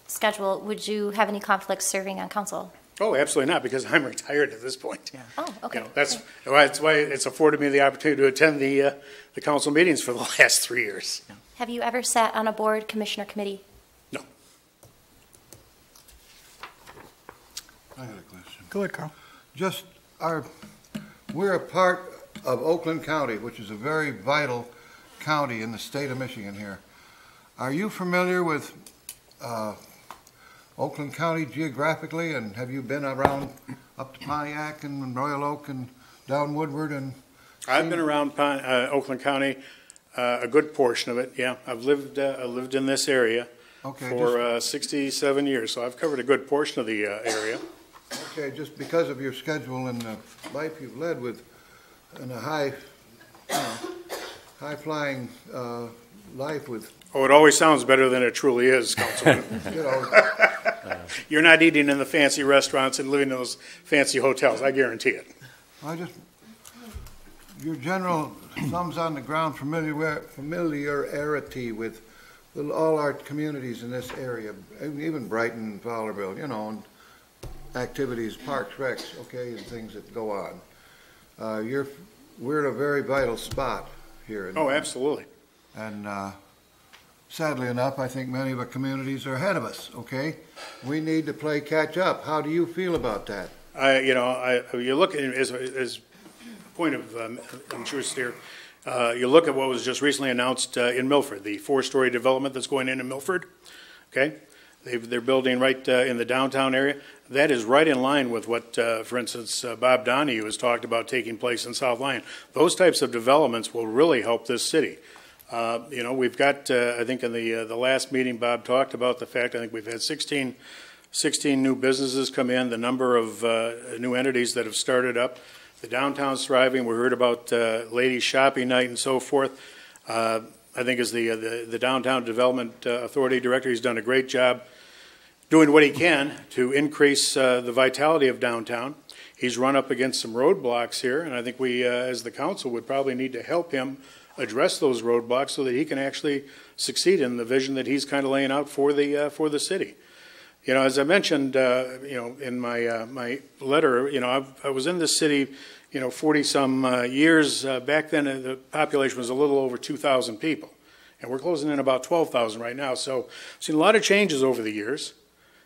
D: schedule, would you have any conflicts serving on council?
K: Oh, absolutely not, because I'm retired at this point.
A: Yeah.
D: Oh, okay.
K: You know, that's why it's afforded me the opportunity to attend the council meetings for the last 3 years.
D: Have you ever sat on a board, commission, or committee?
K: No.
H: I had a question.
A: Go ahead, Carl.
H: We're a part of Oakland County, which is a very vital county in the state of Michigan here. Are you familiar with Oakland County geographically, and have you been around up to Pontiac and Royal Oak and down Woodward? And
K: I've been around Oakland County a good portion of it. Yeah, I've lived in this area for 67 years, so I've covered a good portion of the area.
H: Okay, just because of your schedule and the life you've led with, and a high-flying life with.
K: Oh, it always sounds better than it truly is, Councilman.
H: You know,
K: you're not eating in the fancy restaurants and living in those fancy hotels. I guarantee it.
H: Your general thumbs on the ground familiarity with all our communities in this area, even Brighton and Fowlerville, you know, and activities, parks, recs, okay, and things that go on. We're in a very vital spot here.
K: Oh, absolutely.
H: And sadly enough, I think many of our communities are ahead of us, okay? We need to play catch up. How do you feel about that?
K: You look at it as a point of interest here. You look at what was just recently announced in Milford, the 4-story development that's going in Milford, okay? They're building right in the downtown area. That is right in line with what, for instance, Bob Donahue has talked about taking place in South Lyon. Those types of developments will really help this city. We've got, I think in the last meeting, Bob talked about the fact, I think we've had 16 new businesses come in, the number of new entities that have started up. The downtown's thriving. We heard about ladies shopping night and so forth. I think as the Downtown Development Authority Director, he's done a great job doing what he can to increase the vitality of downtown. He's run up against some roadblocks here, and I think we, as the council, would probably need to help him address those roadblocks so that he can actually succeed in the vision that he's kind of laying out for the city. You know, as I mentioned, you know, in my my letter, you know, I was in this city, you know, 40-some years. Back then, the population was a little over 2,000 people, and we're closing in about 12,000 right now. So, I've seen a lot of changes over the years.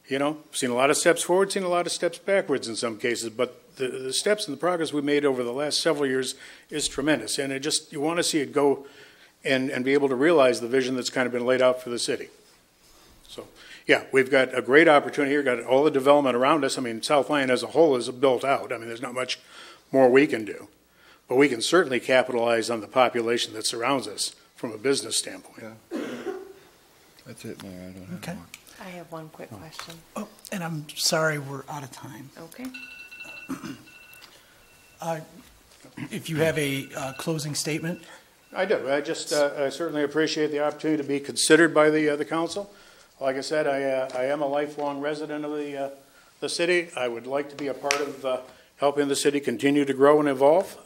K: You know, seen a lot of steps forward, seen a lot of steps backwards in some cases, but the steps and the progress we made over the last several years is tremendous. And it just, you want to see it go and be able to realize the vision that's kind of been laid out for the city. So, yeah, we've got a great opportunity here, got all the development around us. I mean, South Lyon as a whole is built out. I mean, there's not much more we can do. But we can certainly capitalize on the population that surrounds us from a business standpoint.
H: Yeah. That's it, Mayor. I don't have
A: Okay.
H: more.
I: I have one quick question.
A: Oh, and I'm sorry, we're out of time.
I: Okay.
A: If you have a closing statement?
K: I do. I just I certainly appreciate the opportunity to be considered by the council. Like I said, I am a lifelong resident of the city. I would like to be a part of helping the city continue to grow and evolve.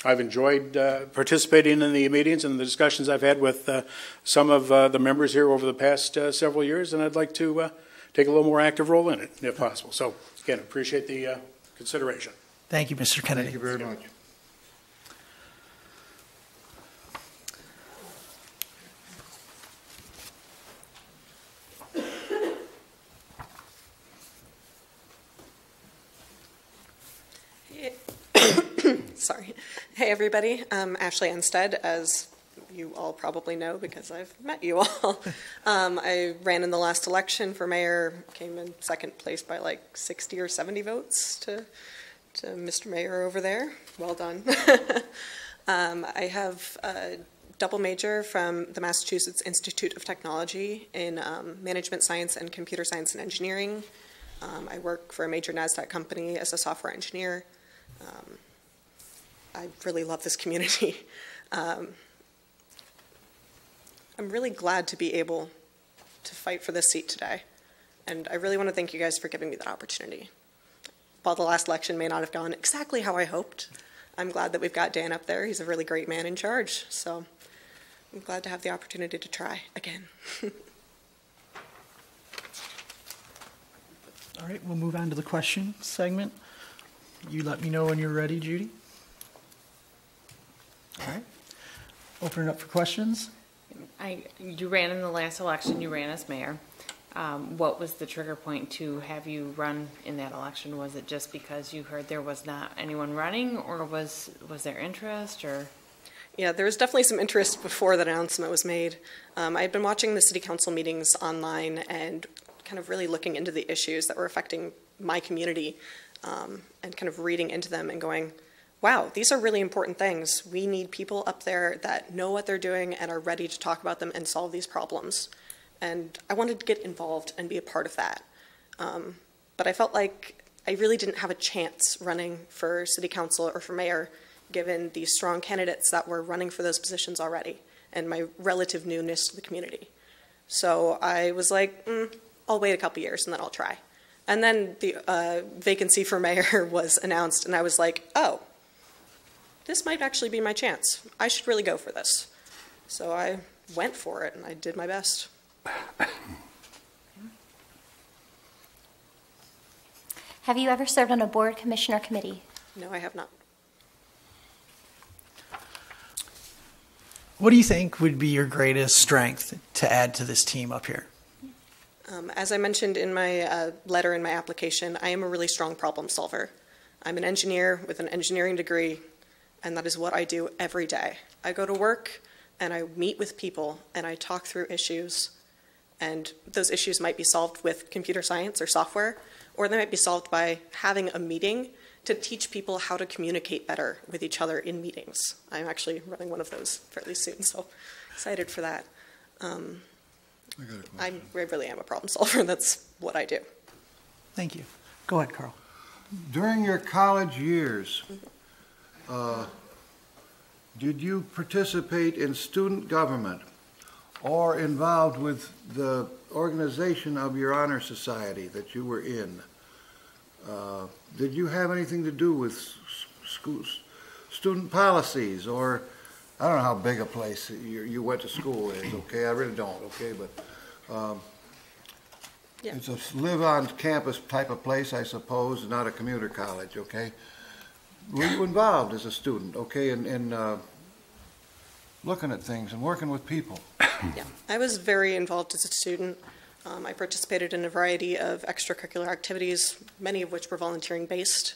K: I've enjoyed participating in the meetings and the discussions I've had with some of the members here over the past several years, and I'd like to take a little more active role in it, if possible. So, again, appreciate the consideration.
A: Thank you, Mr. Kennedy.
H: Thank you very much.
J: Sorry. Hey, everybody. I'm Ashley Enstead, as you all probably know because I've met you all. I ran in the last election for mayor, came in second place by like 60 or 70 votes to Mr. Mayor over there. Well done. I have a double major from the Massachusetts Institute of Technology in management science and computer science and engineering. I work for a major NASDAQ company as a software engineer. I really love this community. I'm really glad to be able to fight for this seat today. And I really want to thank you guys for giving me that opportunity. While the last election may not have gone exactly how I hoped, I'm glad that we've got Dan up there. He's a really great man in charge. So I'm glad to have the opportunity to try again.
A: All right, we'll move on to the question segment. You let me know when you're ready, Judy. All right. Open it up for questions.
I: You ran in the last election, you ran as mayor. What was the trigger point to have you run in that election? Was it just because you heard there was not anyone running, or was there interest, or?
J: Yeah, there was definitely some interest before that announcement was made. I had been watching the city council meetings online and kind of really looking into the issues that were affecting my community, and kind of reading into them and going, wow, these are really important things. We need people up there that know what they're doing and are ready to talk about them and solve these problems. And I wanted to get involved and be a part of that. But I felt like I really didn't have a chance running for city council or for mayor, given the strong candidates that were running for those positions already and my relative newness to the community. So I was like, I'll wait a couple years and then I'll try. And then the vacancy for mayor was announced, and I was like, oh, this might actually be my chance. I should really go for this. So I went for it, and I did my best.
D: Have you ever served on a board, commission, or committee?
J: No, I have not.
A: What do you think would be your greatest strength to add to this team up here?
J: As I mentioned in my letter in my application, I am a really strong problem solver. I'm an engineer with an engineering degree, and that is what I do every day. I go to work, and I meet with people, and I talk through issues, and those issues might be solved with computer science or software, or they might be solved by having a meeting to teach people how to communicate better with each other in meetings. I'm actually running one of those fairly soon, so excited for that. I really am a problem solver. That's what I do.
A: Thank you. Go ahead, Carl.
H: During your college years, did you participate in student government or involved with the organization of your honor society that you were in? Did you have anything to do with student policies, or I don't know how big a place you went to school is, okay? I really don't, okay? But
J: Yeah.
H: it's a live-on-campus type of place, I suppose, not a commuter college, okay? Were you involved as a student, okay, in looking at things and working with people?
L: Yeah, I was very involved as a student. I participated in a variety of extracurricular activities, many of which were volunteering-based.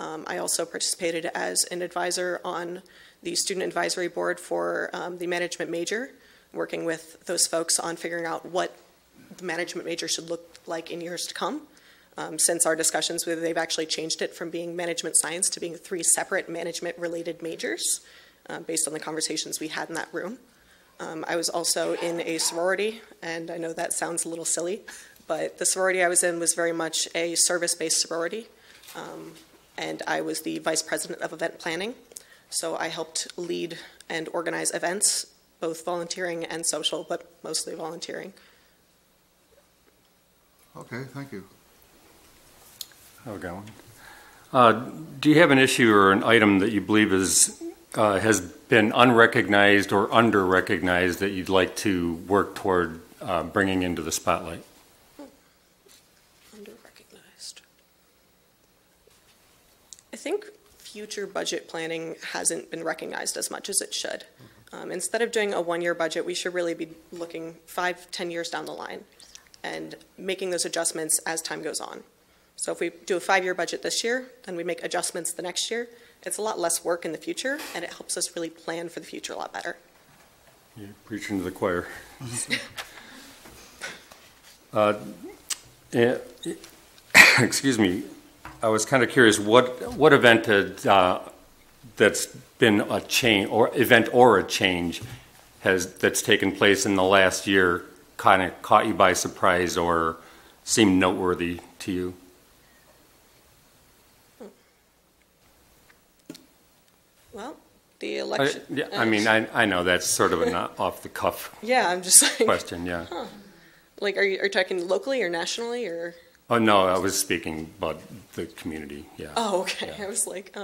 L: I also participated as an advisor on the student advisory board for the management major, working with those folks on figuring out what the management major should look like in years to come. Since our discussions with, they've actually changed it from being management science to being 3 separate management-related majors, based on the conversations we had in that room. I was also in a sorority, and I know that sounds a little silly, but the sorority I was in was very much a service-based sorority, and I was the vice president of event planning. So I helped lead and organize events, both volunteering and social, but mostly volunteering.
H: Okay, thank you.
C: Okay. Do you have an issue or an item that you believe has been unrecognized or under-recognized that you'd like to work toward bringing into the spotlight?
L: Under-recognized. I think future budget planning hasn't been recognized as much as it should. Instead of doing a one-year budget, we should really be looking 5-10 years down the line and making those adjustments as time goes on. So if we do a 5-year budget this year, then we make adjustments the next year, it's a lot less work in the future, and it helps us really plan for the future a lot better.
C: You're preaching to the choir. Excuse me. I was kind of curious, what event that's been a change, or event or a change that's taken place in the last year kind of caught you by surprise or seemed noteworthy to you?
L: Well, the election.
C: I mean, I know that's sort of an off-the-cuff
L: yeah, I'm just like,
C: question, yeah.
L: Huh. Like, are you talking locally or nationally, or?
C: Oh, no, I was speaking about the community, yeah.
L: Oh, okay.
C: Yeah.
L: I was like,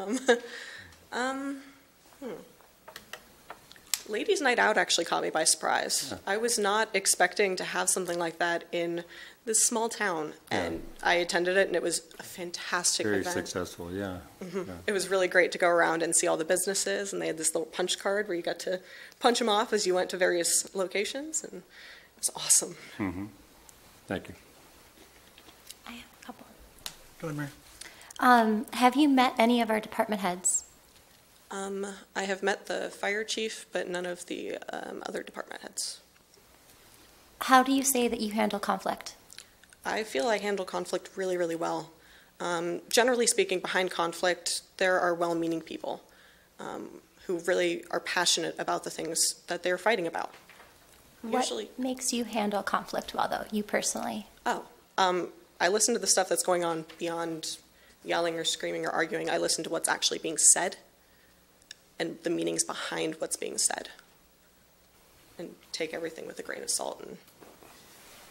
L: Ladies' Night Out actually caught me by surprise.
C: Yeah.
L: I was not expecting to have something like that in this small town, and I attended it, and it was a fantastic
C: Very
L: event.
C: successful, yeah.
L: Mm-hmm.
C: Yeah.
L: It was really great to go around and see all the businesses, and they had this little punch card where you got to punch them off as you went to various locations, and it was awesome.
C: Mm-hmm. Thank you.
D: I have a couple.
A: Go ahead, Mary.
D: Have you met any of our department heads?
L: I have met the fire chief, but none of the other department heads.
D: How do you say that you handle conflict?
L: I feel I handle conflict really, really well. Generally speaking, behind conflict, there are well-meaning people who really are passionate about the things that they're fighting about.
D: What makes you handle conflict well, though, you personally?
L: I listen to the stuff that's going on beyond yelling or screaming or arguing. I listen to what's actually being said and the meanings behind what's being said, and take everything with a grain of salt, and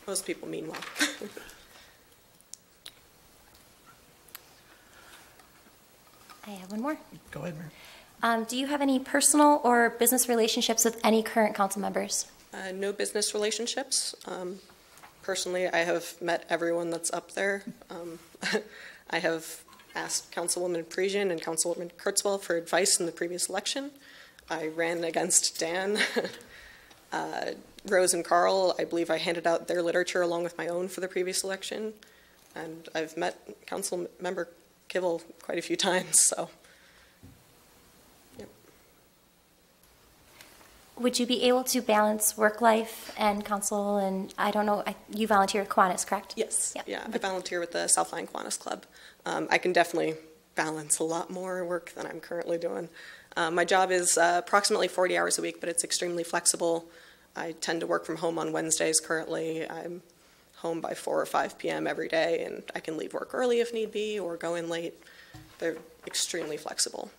L: most people mean well.
D: I have one more.
A: Go ahead, Mary.
D: Do you have any personal or business relationships with any current council members?
L: No business relationships. Personally, I have met everyone that's up there. I have asked Councilwoman Parisian and Councilwoman Kurtzwell for advice in the previous election. I ran against Dan. Rose and Carl, I believe I handed out their literature along with my own for the previous election. And I've met Council Member Kivel quite a few times, so. Yep.
D: Would you be able to balance work life and council and, I don't know, you volunteer at Kiwanis, correct?
L: Yes,
D: Yep.
L: yeah, I volunteer with the Southline Kiwanis Club. I can definitely balance a lot more work than I'm currently doing. My job is approximately 40 hours a week, but it's extremely flexible. I tend to work from home on Wednesdays currently. I'm home by 4 or 5 p.m. every day, and I can leave work early if need be or go in late. They're extremely flexible.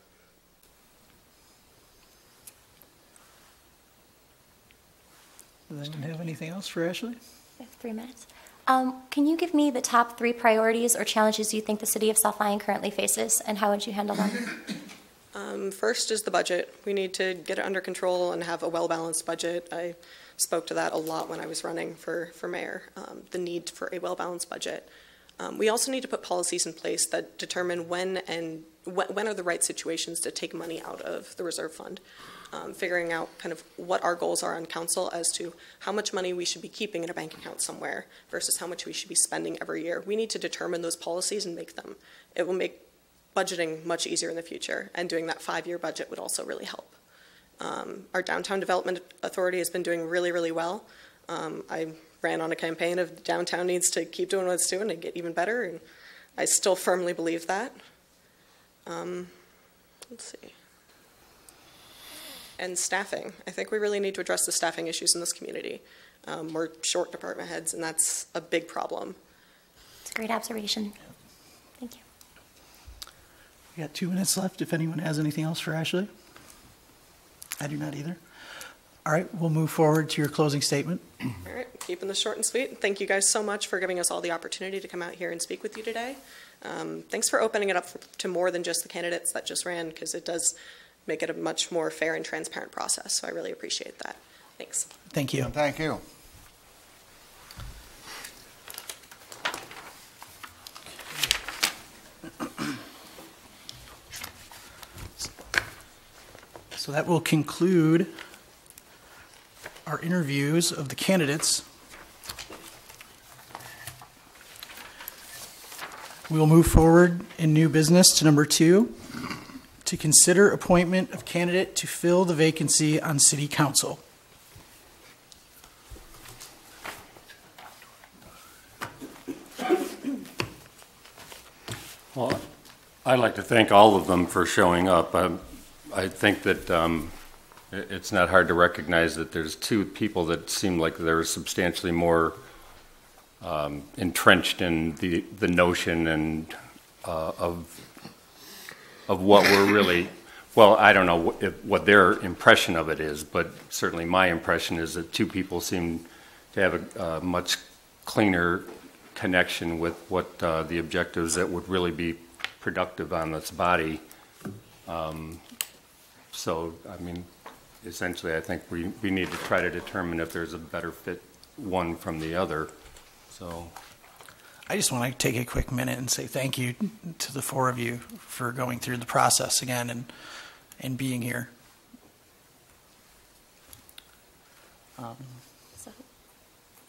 A: Does anyone have anything else for Ashley?
D: I have 3 minutes. Can you give me the top 3 priorities or challenges you think the city of South Lyon currently faces, and how would you handle them?
L: First is the budget. We need to get it under control and have a well-balanced budget. I spoke to that a lot when I was running for mayor, the need for a well-balanced budget. We also need to put policies in place that determine when are the right situations to take money out of the reserve fund. Figuring out kind of what our goals are on council as to how much money we should be keeping in a bank account somewhere versus how much we should be spending every year. We need to determine those policies and make them. It will make budgeting much easier in the future, and doing that 5-year budget would also really help. Our Downtown Development Authority has been doing really, really well. I ran on a campaign of downtown needs to keep doing what it's doing and get even better, and I still firmly believe that. Let's see. And staffing. I think we really need to address the staffing issues in this community. We're short department heads, and that's a big problem.
D: It's a great observation. Thank you.
A: We got 2 minutes left if anyone has anything else for Ashley. I do not either. All right, we'll move forward to your closing statement.
L: All right, keeping this short and sweet. Thank you guys so much for giving us all the opportunity to come out here and speak with you today. Thanks for opening it up to more than just the candidates that just ran, because it does make it a much more fair and transparent process. So I really appreciate that. Thanks.
A: Thank you.
H: Thank you.
A: So that will conclude our interviews of the candidates. We will move forward in new business to number 2, to consider appointment of candidate to fill the vacancy on City Council.
C: Well, I'd like to thank all of them for showing up. I think that it's not hard to recognize that there's 2 people that seem like they're substantially more entrenched in the notion and of what we're really, well, I don't know what their impression of it is, but certainly my impression is that 2 people seem to have a much cleaner connection with what the objectives that would really be productive on this body. So, I mean, essentially, I think we need to try to determine if there's a better fit one from the other. So,
A: I just want to take a quick minute and say thank you to the 4 of you for going through the process again and being here.
D: So,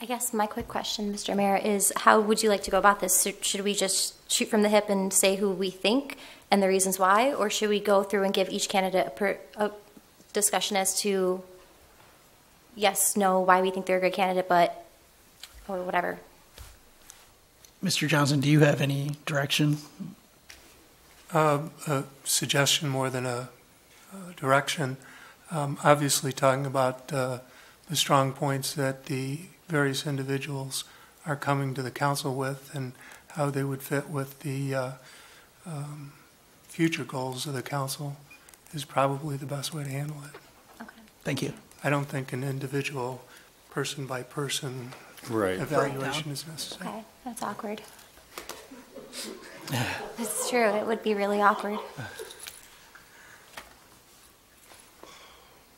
D: I guess my quick question, Mr. Mayor, is how would you like to go about this? Should we just shoot from the hip and say who we think and the reasons why, or should we go through and give each candidate a discussion as to yes, no, why we think they're a good candidate, but, or whatever?
A: Mr. Johnson, do you have any direction?
F: A suggestion more than a direction. Obviously, talking about the strong points that the various individuals are coming to the council with and how they would fit with the future goals of the council is probably the best way to handle it.
D: Okay.
A: Thank you.
F: I don't think an individual person by person evaluation is necessary.
D: Okay, that's awkward. It's true, it would be really awkward.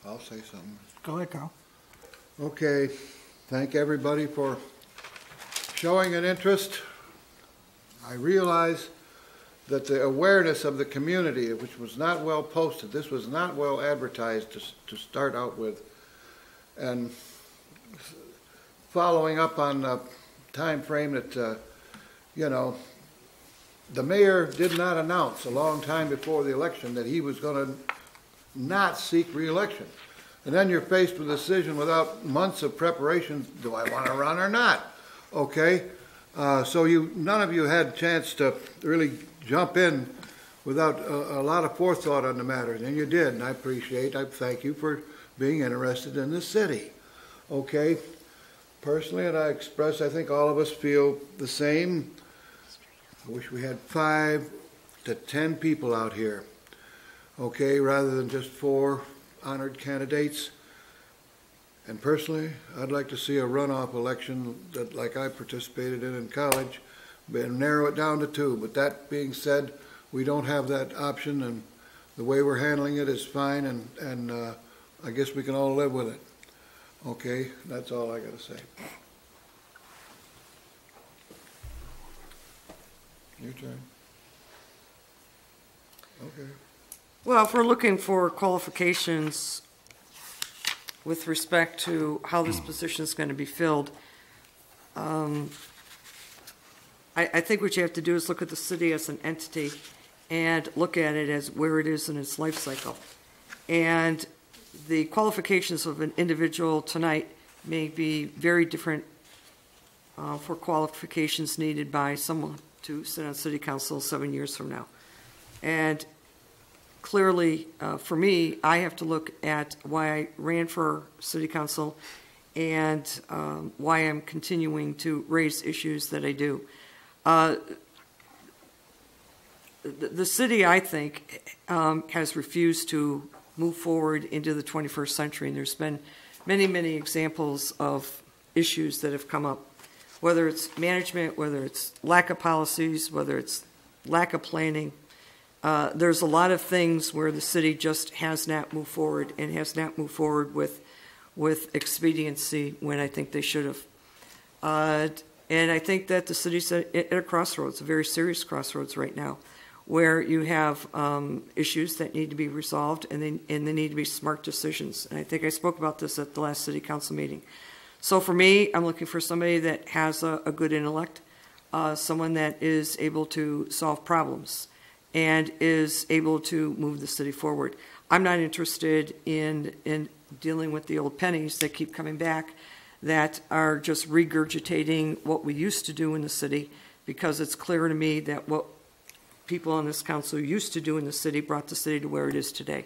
H: I'll say something.
A: Go ahead, Carl.
H: Okay, thank everybody for showing an interest. I realize that the awareness of the community, which was not well posted, this was not well advertised to start out with, and following up on the time frame that, you know, the mayor did not announce a long time before the election that he was going to not seek re-election. And then you're faced with a decision without months of preparation, do I want to run or not? Okay, so none of you had a chance to really jump in without a lot of forethought on the matter, and you did, and I thank you for being interested in the city. Okay, personally, and I think all of us feel the same. I wish we had 5 to 10 people out here, okay, rather than just 4 honored candidates. And personally, I'd like to see a runoff election that, like I participated in college, and narrow it down to 2. But that being said, we don't have that option, and the way we're handling it is fine, and I guess we can all live with it. Okay, that's all I got to say. Your turn. Okay.
B: Well, if we're looking for qualifications with respect to how this position is going to be filled, I think what you have to do is look at the city as an entity and look at it as where it is in its life cycle. And the qualifications of an individual tonight may be very different for qualifications needed by someone to sit on city council 7 years from now. And clearly, for me, I have to look at why I ran for city council and why I'm continuing to raise issues that I do. The city, I think, has refused to move forward into the 21st century, and there's been many, many examples of issues that have come up, whether it's management, whether it's lack of policies, whether it's lack of planning. There's a lot of things where the city just has not moved forward and has not moved forward with expediency when I think they should have. And I think that the city's at a crossroads, a very serious crossroads right now, where you have issues that need to be resolved and they need to be smart decisions. And I think I spoke about this at the last city council meeting. So for me, I'm looking for somebody that has a good intellect, someone that is able to solve problems and is able to move the city forward. I'm not interested in dealing with the old pennies that keep coming back, that are just regurgitating what we used to do in the city, because it's clear to me that what people on this council used to do in the city brought the city to where it is today.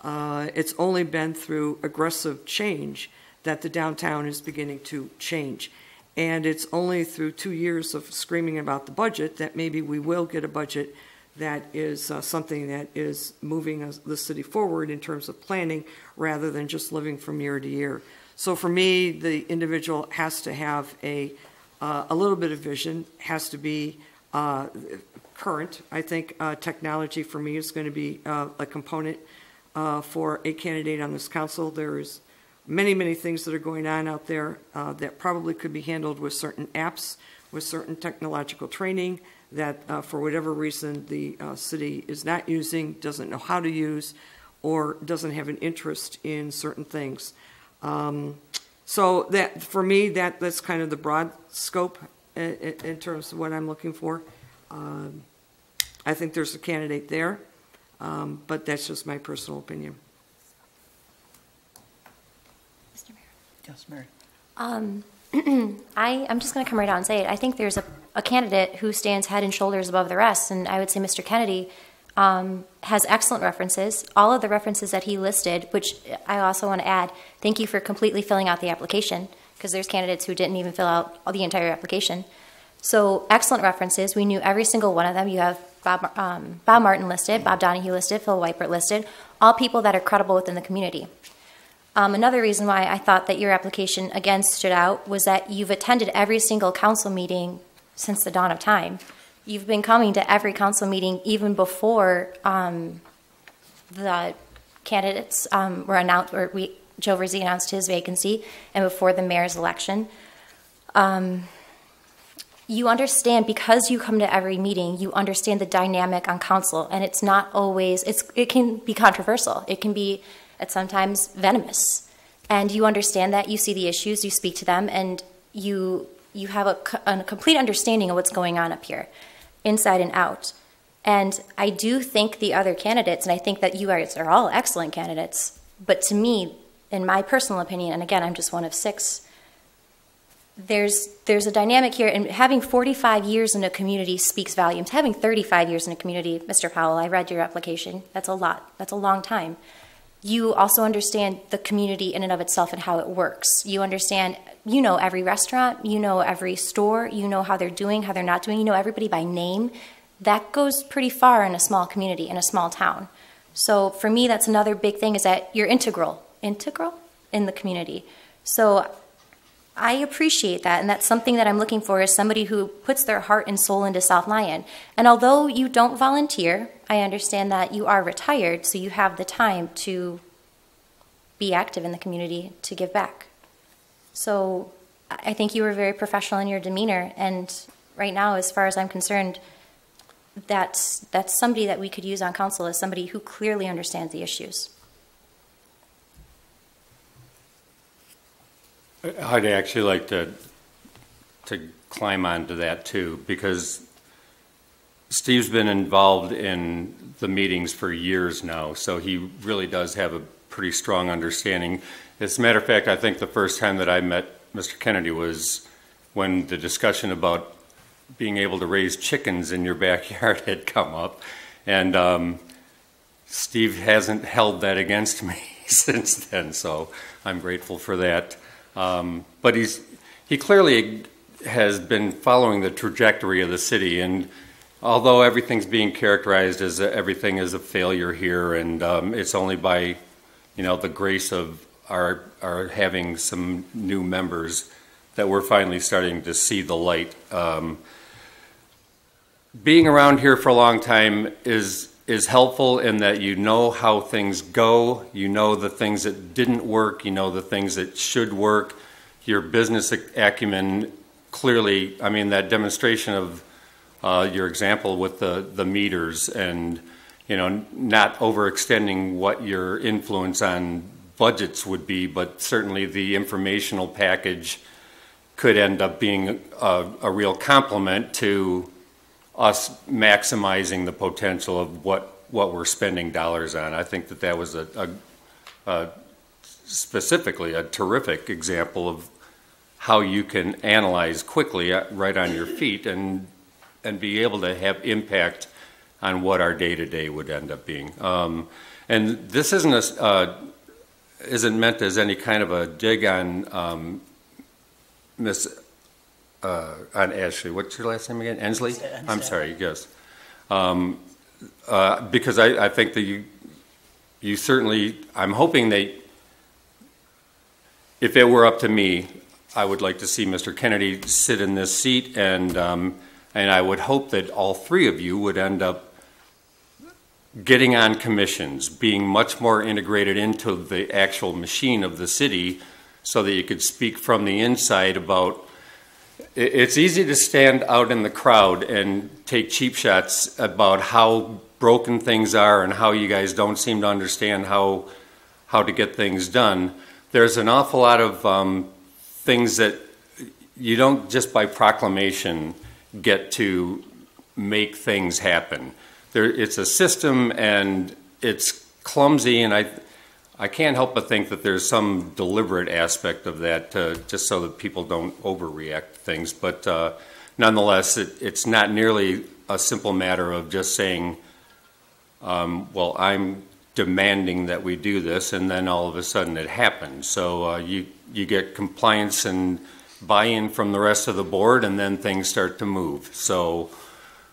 B: It's only been through aggressive change that the downtown is beginning to change. And it's only through 2 years of screaming about the budget that maybe we will get a budget that is something that is moving the city forward in terms of planning rather than just living from year to year. So for me, the individual has to have a little bit of vision, has to be current. I think technology for me is going to be a component for a candidate on this council. There's many, many things that are going on out there that probably could be handled with certain apps, with certain technological training that for whatever reason the city is not using, doesn't know how to use, or doesn't have an interest in certain things. So that for me, that's kind of the broad scope in terms of what I'm looking for. I think there's a candidate there, but that's just my personal opinion.
D: Mr. Mayor.
A: Yes, Mary.
D: I'm just going to come right out and say it. I think there's a candidate who stands head and shoulders above the rest, and I would say Mr. Kennedy has excellent references. All of the references that he listed, which I also want to add, thank you for completely filling out the application, because there's candidates who didn't even fill out the entire application. So excellent references. We knew every single one of them. You have Bob Martin listed, Bob Donahue listed, Phil Weipert listed, all people that are credible within the community. Another reason why I thought that your application again stood out was that you've attended every single council meeting since the dawn of time. You've been coming to every council meeting even before the candidates were announced, or Joe Rizzi announced his vacancy, and before the mayor's election. You understand, because you come to every meeting, you understand the dynamic on council, and it's not always, it can be controversial. It can be at sometimes venomous. And you understand that, you see the issues, you speak to them, and you have a complete understanding of what's going on up here, inside and out. And I do think the other candidates, and I think that you guys are all excellent candidates, but to me, in my personal opinion, and again, I'm just one of 6, there's a dynamic here, and having 45 years in a community speaks volumes. Having 35 years in a community, Mr. Powell, I read your application, that's a lot, that's a long time. You also understand the community in and of itself and how it works. You understand, you know every restaurant, you know every store, you know how they're doing, how they're not doing, you know everybody by name. That goes pretty far in a small community, in a small town. So for me, that's another big thing, is that you're integral in the community. So I appreciate that, and that's something that I'm looking for, is somebody who puts their heart and soul into South Lyon. And although you don't volunteer, I understand that you are retired, so you have the time to be active in the community, to give back. So I think you were very professional in your demeanor, and right now, as far as I'm concerned, that's somebody that we could use on council, as somebody who clearly understands the issues.
C: I'd actually like to climb onto that too, because Steve's been involved in the meetings for years now, so he really does have a pretty strong understanding. As a matter of fact, I think the first time that I met Mr. Kennedy was when the discussion about being able to raise chickens in your backyard had come up, and Steve hasn't held that against me since then, so I'm grateful for that. But he clearly has been following the trajectory of the city, and although everything's being characterized as everything is a failure here, and it's only by the grace of our having some new members that we're finally starting to see the light. Being around here for a long time is helpful in that you know how things go, you know the things that didn't work, you know the things that should work. Your business acumen clearly, I mean, that demonstration of your example with the meters and, not overextending what your influence on budgets would be, but certainly the informational package could end up being a real complement to us maximizing the potential of what we're spending dollars on. I think that was specifically a terrific example of how you can analyze quickly right on your feet and be able to have impact on what our day-to-day would end up being. And this isn't meant as any kind of a dig on on Ashley. What's your last name again? Ensley? I'm sorry, yes. Because I think that you certainly, I'm hoping that if it were up to me, I would like to see Mr. Kennedy sit in this seat, and I would hope that all three of you would end up getting on commissions, being much more integrated into the actual machine of the city, so that you could speak from the inside about. It's easy to stand out in the crowd and take cheap shots about how broken things are and how you guys don't seem to understand how to get things done. There's an awful lot of things that you don't just by proclamation get to make things happen. It's a system, and it's clumsy, and I can't help but think that there's some deliberate aspect of that, just so that people don't overreact to things. But nonetheless, it's not nearly a simple matter of just saying, well, I'm demanding that we do this, and then all of a sudden it happens. So you get compliance and buy-in from the rest of the board, and then things start to move. So,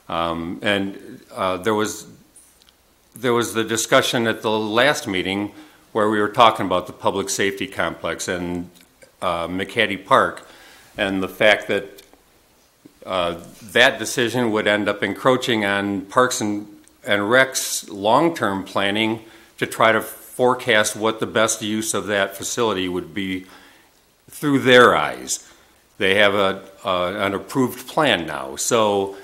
C: there was the discussion at the last meeting where we were talking about the public safety complex and McCaddy Park, and the fact that that decision would end up encroaching on Parks and Rec's long-term planning to try to forecast what the best use of that facility would be through their eyes. They have an approved plan now. So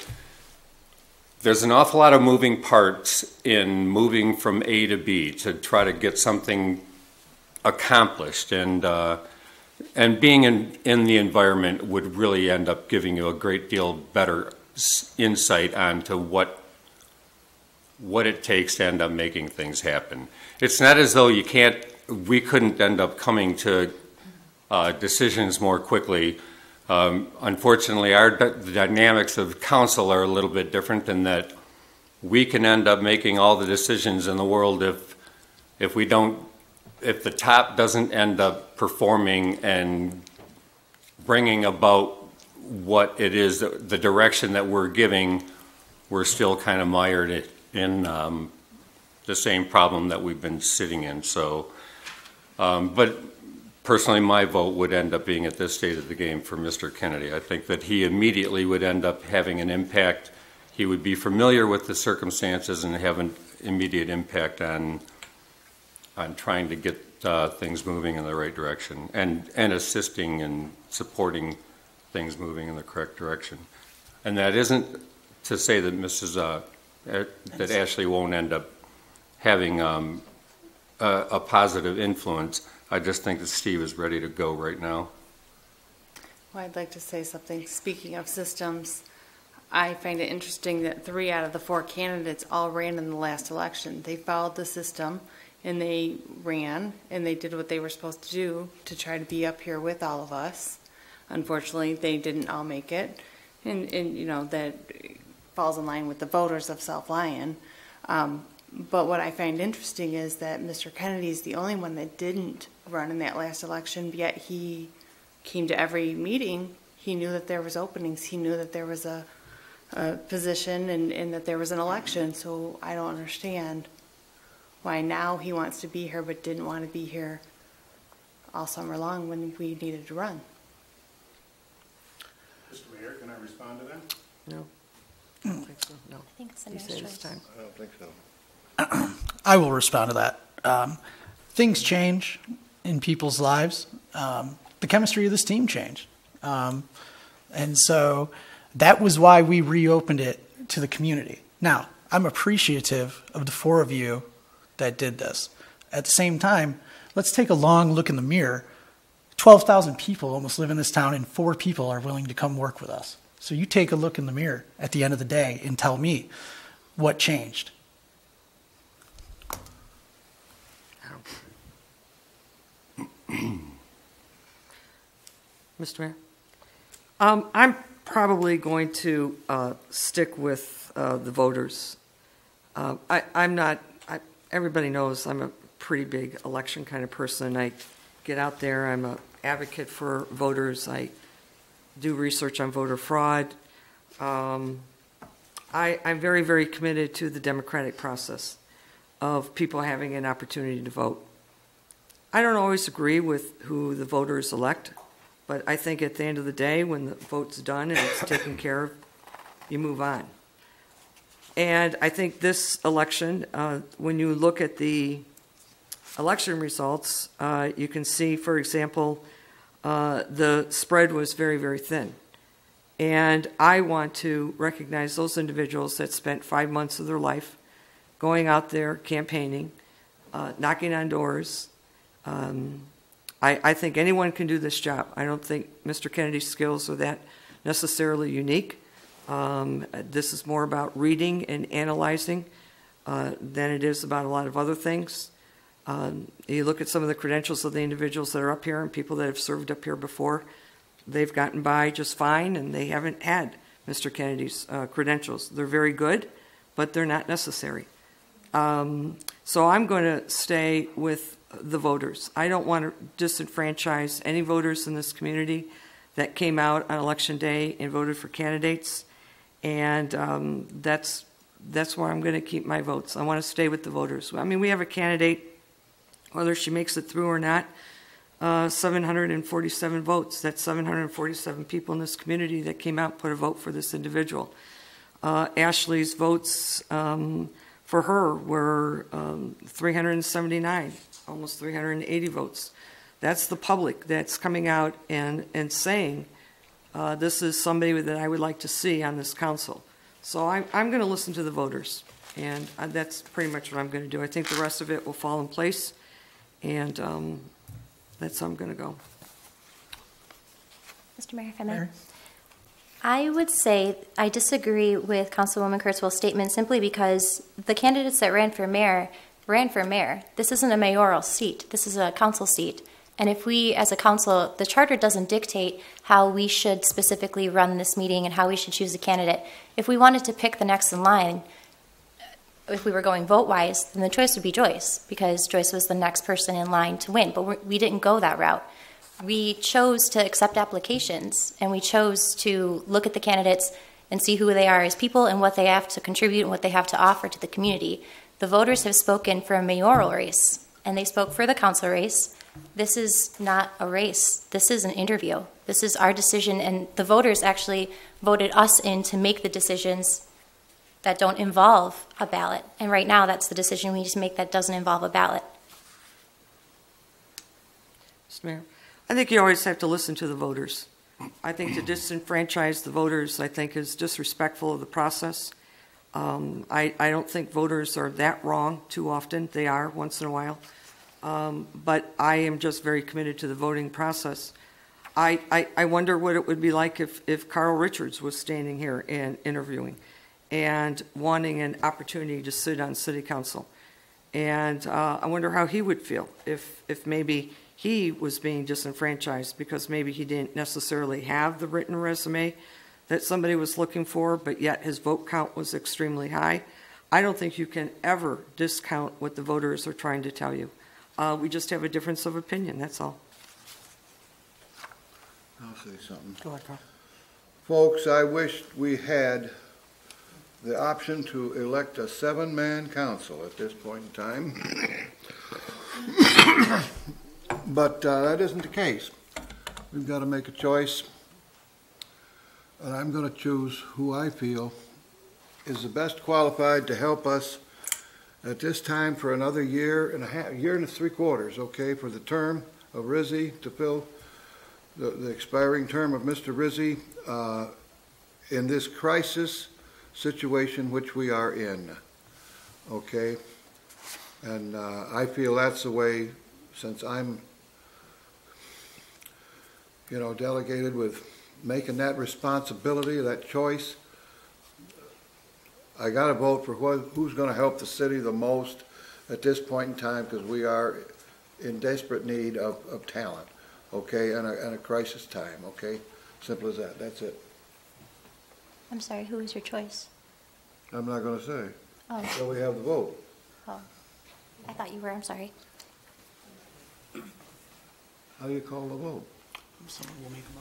C: there's an awful lot of moving parts in moving from A to B to try to get something accomplished. And being in the environment would really end up giving you a great deal better insight onto what it takes to end up making things happen. It's not as though we couldn't end up coming to decisions more quickly. Unfortunately, the dynamics of council are a little bit different in that we can end up making all the decisions in the world if the top doesn't end up performing and bringing about what it is, the direction that we're giving. We're still kind of mired in the same problem that we've been sitting in. So, but personally, my vote would end up being at this stage of the game for Mr. Kennedy. I think that he immediately would end up having an impact. He would be familiar with the circumstances and have an immediate impact on trying to get things moving in the right direction and assisting and supporting things moving in the correct direction. And that isn't to say that that Ashley won't end up having a positive influence. I just think that Steve is ready to go right now.
I: Well, I'd like to say something. Speaking of systems, I find it interesting that 3 out of the 4 candidates all ran in the last election. They followed the system and they ran and they did what they were supposed to do to try to be up here with all of us. Unfortunately, they didn't all make it. And you know, that falls in line with the voters of South Lyon. But what I find interesting is that Mr. Kennedy is the only one that didn't run in that last election, yet he came to every meeting. He knew that there was openings. He knew that there was a position and that there was an election. So I don't understand why now he wants to be here but didn't want to be here all summer long when we needed to run.
K: Mr. Mayor, can I respond to that?
B: No. I don't think so. No.
D: I think it's the
B: He
D: mayor's
B: said
D: choice.
B: it's time.
H: I don't think so.
A: I will respond to that. Things change in people's lives. The chemistry of this team changed. And so that was why we reopened it to the community. Now, I'm appreciative of the 4 of you that did this. At the same time, let's take a long look in the mirror. 12,000 people almost live in this town, and 4 people are willing to come work with us. So you take a look in the mirror at the end of the day and tell me what changed.
B: Mr. Mayor? I'm probably going to stick with the voters. I'm not, everybody knows I'm a pretty big election kind of person. I get out there, I'm an advocate for voters. I do research on voter fraud. I'm very, very committed to the democratic process of people having an opportunity to vote. I don't always agree with who the voters elect, but I think at the end of the day, when the vote's done and it's taken care of, you move on. And I think this election, when you look at the election results, you can see, for example, the spread was very, very thin. And I want to recognize those individuals that spent 5 months of their life going out there campaigning, knocking on doors. I think anyone can do this job. I don't think Mr. Kennedy's skills are that necessarily unique. This is more about reading and analyzing than it is about a lot of other things. You look at some of the credentials of the individuals that are up here and people that have served up here before. They've gotten by just fine, and they haven't had Mr. Kennedy's credentials. They're very good, but they're not necessary. So I'm going to stay with the voters. I don't want to disenfranchise any voters in this community that came out on election day and voted for candidates, and that's where I'm going to keep my votes. I want to stay with the voters. I mean, we have a candidate, whether she makes it through or not, 747 votes. That's 747 people in this community that came out and put a vote for this individual. Ashley's votes for her were 379, almost 380 votes. That's the public that's coming out and saying, this is somebody that I would like to see on this council. So I'm going to listen to the voters, and that's pretty much what I'm going to do. I think the rest of it will fall in place, and that's how I'm going to go.
D: Mr. Mayor, if I may. I would say I disagree with Councilwoman Kurzweil's statement simply because the candidates that ran for mayor. This isn't a mayoral seat. This is a council seat. And if we, as a council, the charter doesn't dictate how we should specifically run this meeting and how we should choose a candidate. If we wanted to pick the next in line, if we were going vote-wise, then the choice would be Joyce, because Joyce was the next person in line to win. But we didn't go that route. We chose to accept applications, and we chose to look at the candidates and see who they are as people and what they have to contribute and what they have to offer to the community. The voters have spoken for a mayoral race, and they spoke for the council race. This is not a race. This is an interview. This is our decision, and the voters actually voted us in to make the decisions that don't involve a ballot. And right now, that's the decision we need to make that doesn't involve a ballot.
B: Mr. Mayor, I think you always have to listen to the voters. I think to disenfranchise the voters, I think, is disrespectful of the process. I don't think voters are that wrong too often. They are once in a while. But I am just very committed to the voting process. I wonder what it would be like if Carl Richards was standing here and interviewing and wanting an opportunity to sit on city council. And I wonder how he would feel if maybe he was being disenfranchised because maybe he didn't necessarily have the written resume that somebody was looking for, but yet his vote count was extremely high. I don't think you can ever discount what the voters are trying to tell you. We just have a difference of opinion, that's all.
H: I'll say something.
B: Go ahead, Carl.
H: Folks, I wish we had the option to elect a 7-man council at this point in time. But that isn't the case. We've got to make a choice. And I'm going to choose who I feel is the best qualified to help us at this time for another year and 3/4, okay, for the term of Rizzi to fill the expiring term of Mr. Rizzi in this crisis situation which we are in, okay? And I feel that's the way, since I'm, delegated with making that responsibility, that choice, I got to vote for who's going to help the city the most at this point in time, because we are in desperate need of talent, okay, and a crisis time, okay? Simple as that. That's it.
D: I'm sorry, who was your choice?
H: I'm not going to say.
D: Oh.
H: So we have the vote.
D: Oh, I thought you were, I'm sorry.
H: How do you call the vote?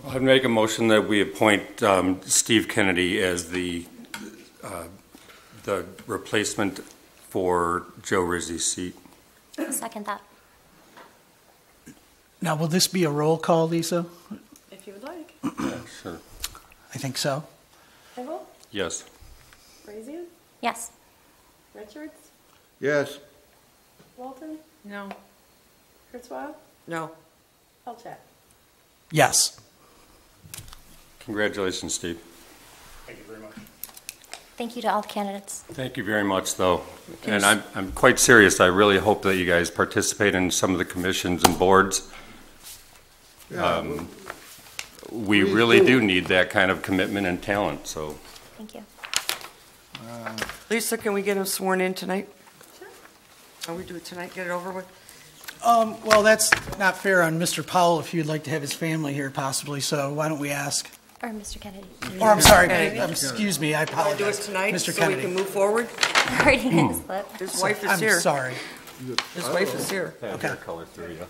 C: I'd make a motion that we appoint Steve Kennedy as the replacement for Joe Rizzi's seat.
D: Second that.
A: Now, will this be a roll call, Lisa?
M: If you would like.
C: Yeah, sure.
A: I think so.
M: Hegel?
C: Yes.
M: Brazian?
D: Yes.
M: Richards?
H: Yes.
M: Walton?
I: No.
M: Kurzweil?
B: No.
M: Pelchat?
A: Yes.
C: Congratulations, Steve.
K: Thank you very much.
D: Thank you to all the candidates.
C: Thank you very much, though. And I'm quite serious. I really hope that you guys participate in some of the commissions and boards. We really do need that kind of commitment and talent, so.
D: Thank you.
B: Lisa, can we get him sworn in tonight? Sure. Can we do it tonight, get it over with?
A: Well, that's not fair on Mr. Powell if you'd like to have his family here possibly, so why don't we ask?
D: Or Mr. Kennedy.
A: Or, I'm sorry,
B: Kennedy.
A: excuse me, I
B: Want to
A: apologize.
B: do it tonight
A: Mr.
B: so
A: Kennedy.
B: we can move forward?
D: Already in his lip.
B: His wife is here.
A: I'm sorry.
B: His wife is here.
C: Okay. Color through, yeah.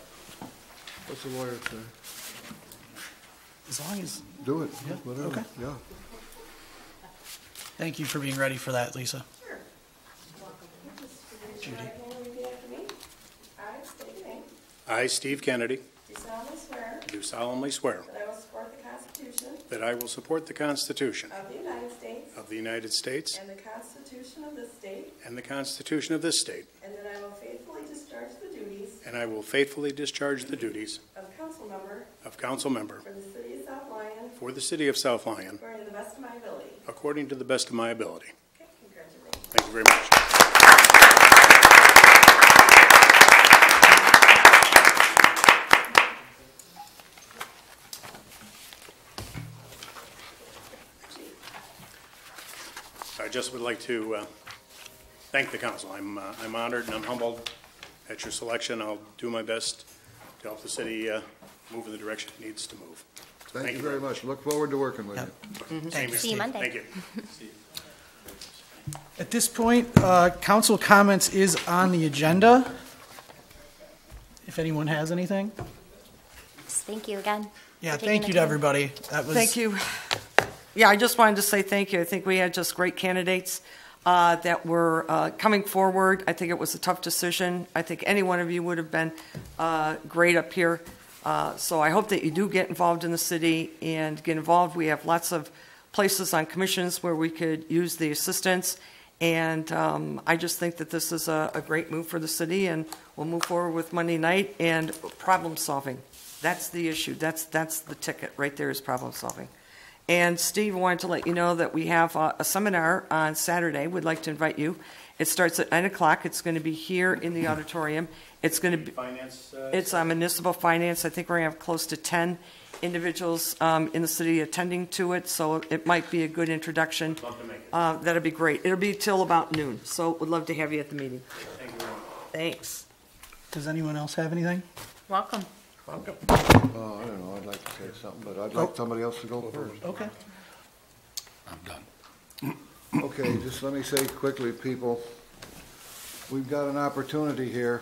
H: What's the lawyer say?
A: As long as,
H: Do it.
A: Yeah,
H: Whatever.
A: okay.
H: Yeah.
A: thank you for being ready for that, Lisa. Judy.
M: I state your name.
K: I, Steve Kennedy,
M: Do solemnly swear
K: do solemnly swear
M: that I will support the Constitution
K: that I will support the Constitution
M: of the United States
K: of the United States
M: and the Constitution of this state,
K: and the Constitution of this state,
M: and that I will faithfully discharge the duties
K: and I will faithfully discharge the duties
M: of council member
K: of council member
M: for the city of South Lyon
K: for the city of South Lyon
M: according to the best of my ability.
K: according to the best of my ability.
M: Okay, congratulations.
K: Thank you very much. I just would like to thank the council. I'm honored and I'm humbled at your selection. I'll do my best to help the city move in the direction it needs to move.
H: Thank you very much. Look forward to working with you.
K: Same here.
D: See you Monday.
K: Thank you.
A: At this point, council comments is on the agenda. If anyone has anything.
D: Thank you again.
A: Yeah,
D: for taking
A: thank
D: the
A: you to
D: time.
A: everybody. That was.
B: Thank you. Yeah, I just wanted to say thank you. I think we had just great candidates. that were coming forward. I think it was a tough decision. I think any one of you would have been great up here. So I hope that you do get involved in the city and get involved. We have lots of places on commissions where we could use the assistance. And I just think that this is a great move for the city, and we'll move forward with Monday night and problem solving. That's the issue. That's the ticket right there, is problem solving. And Steve, I wanted to let you know that we have a seminar on Saturday. We'd like to invite you. It starts at 9 o'clock. It's going to be here in the auditorium. It's going to be
K: Finance.
B: it's on municipal finance. I think we're going to have close to 10 individuals in the city attending to it, so it might be a good introduction.
K: Love to make it.
B: That'll be great. It'll be till about noon, so we'd love to have you at the meeting.
K: Thank you very much.
B: Thanks.
A: Does anyone else have anything?
I: Welcome.
K: Welcome.
H: I don't know, I'd like to say something, but I'd like somebody else to go first.
A: Okay.
C: I'm done.
H: Okay, just let me say quickly, people, we've got an opportunity here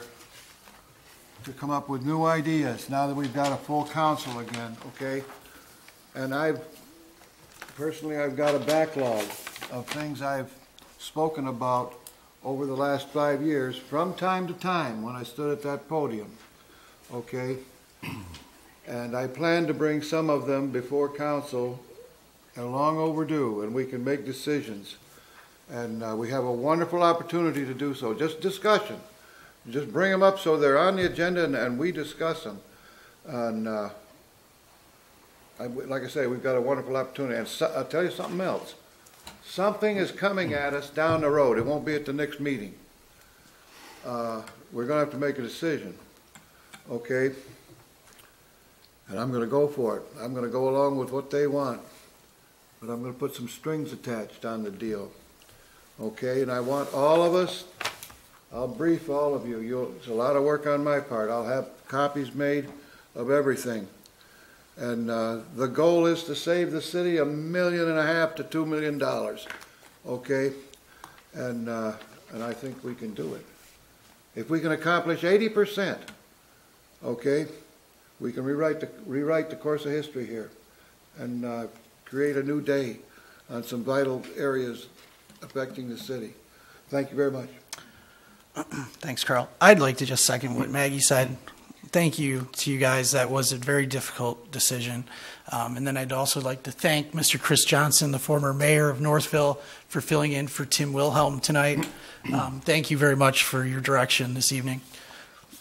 H: to come up with new ideas now that we've got a full council again, okay? And personally, I've got a backlog of things I've spoken about over the last 5 years from time to time when I stood at that podium, okay? And I plan to bring some of them before council, and long overdue, and we can make decisions. And we have a wonderful opportunity to do so. Just discussion. Just bring them up so they're on the agenda and we discuss them. And like I say, we've got a wonderful opportunity. And I'll tell you something else. Something is coming at us down the road. It won't be at the next meeting. We're going to have to make a decision. Okay? And I'm going to go for it. I'm going to go along with what they want. But I'm going to put some strings attached on the deal. Okay? And I want all of us, I'll brief all of you. It's a lot of work on my part. I'll have copies made of everything. And the goal is to save the city $1.5 million to $2 million. Okay? And I think we can do it. If we can accomplish 80%, okay, we can rewrite the course of history here and create a new day on some vital areas affecting the city. Thank you very much.
A: Thanks, Carl. I'd like to just second what Maggie said. Thank you to you guys. That was a very difficult decision. And then I'd also like to thank Mr. Chris Johnson, the former mayor of Northville, for filling in for Tim Wilhelm tonight. Thank you very much for your direction this evening.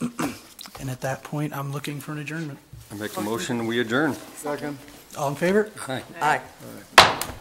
A: And at that point, I'm looking for an adjournment.
C: I make a motion, we adjourn.
H: Second.
A: All in favor?
C: Aye.
B: Aye.
H: All right.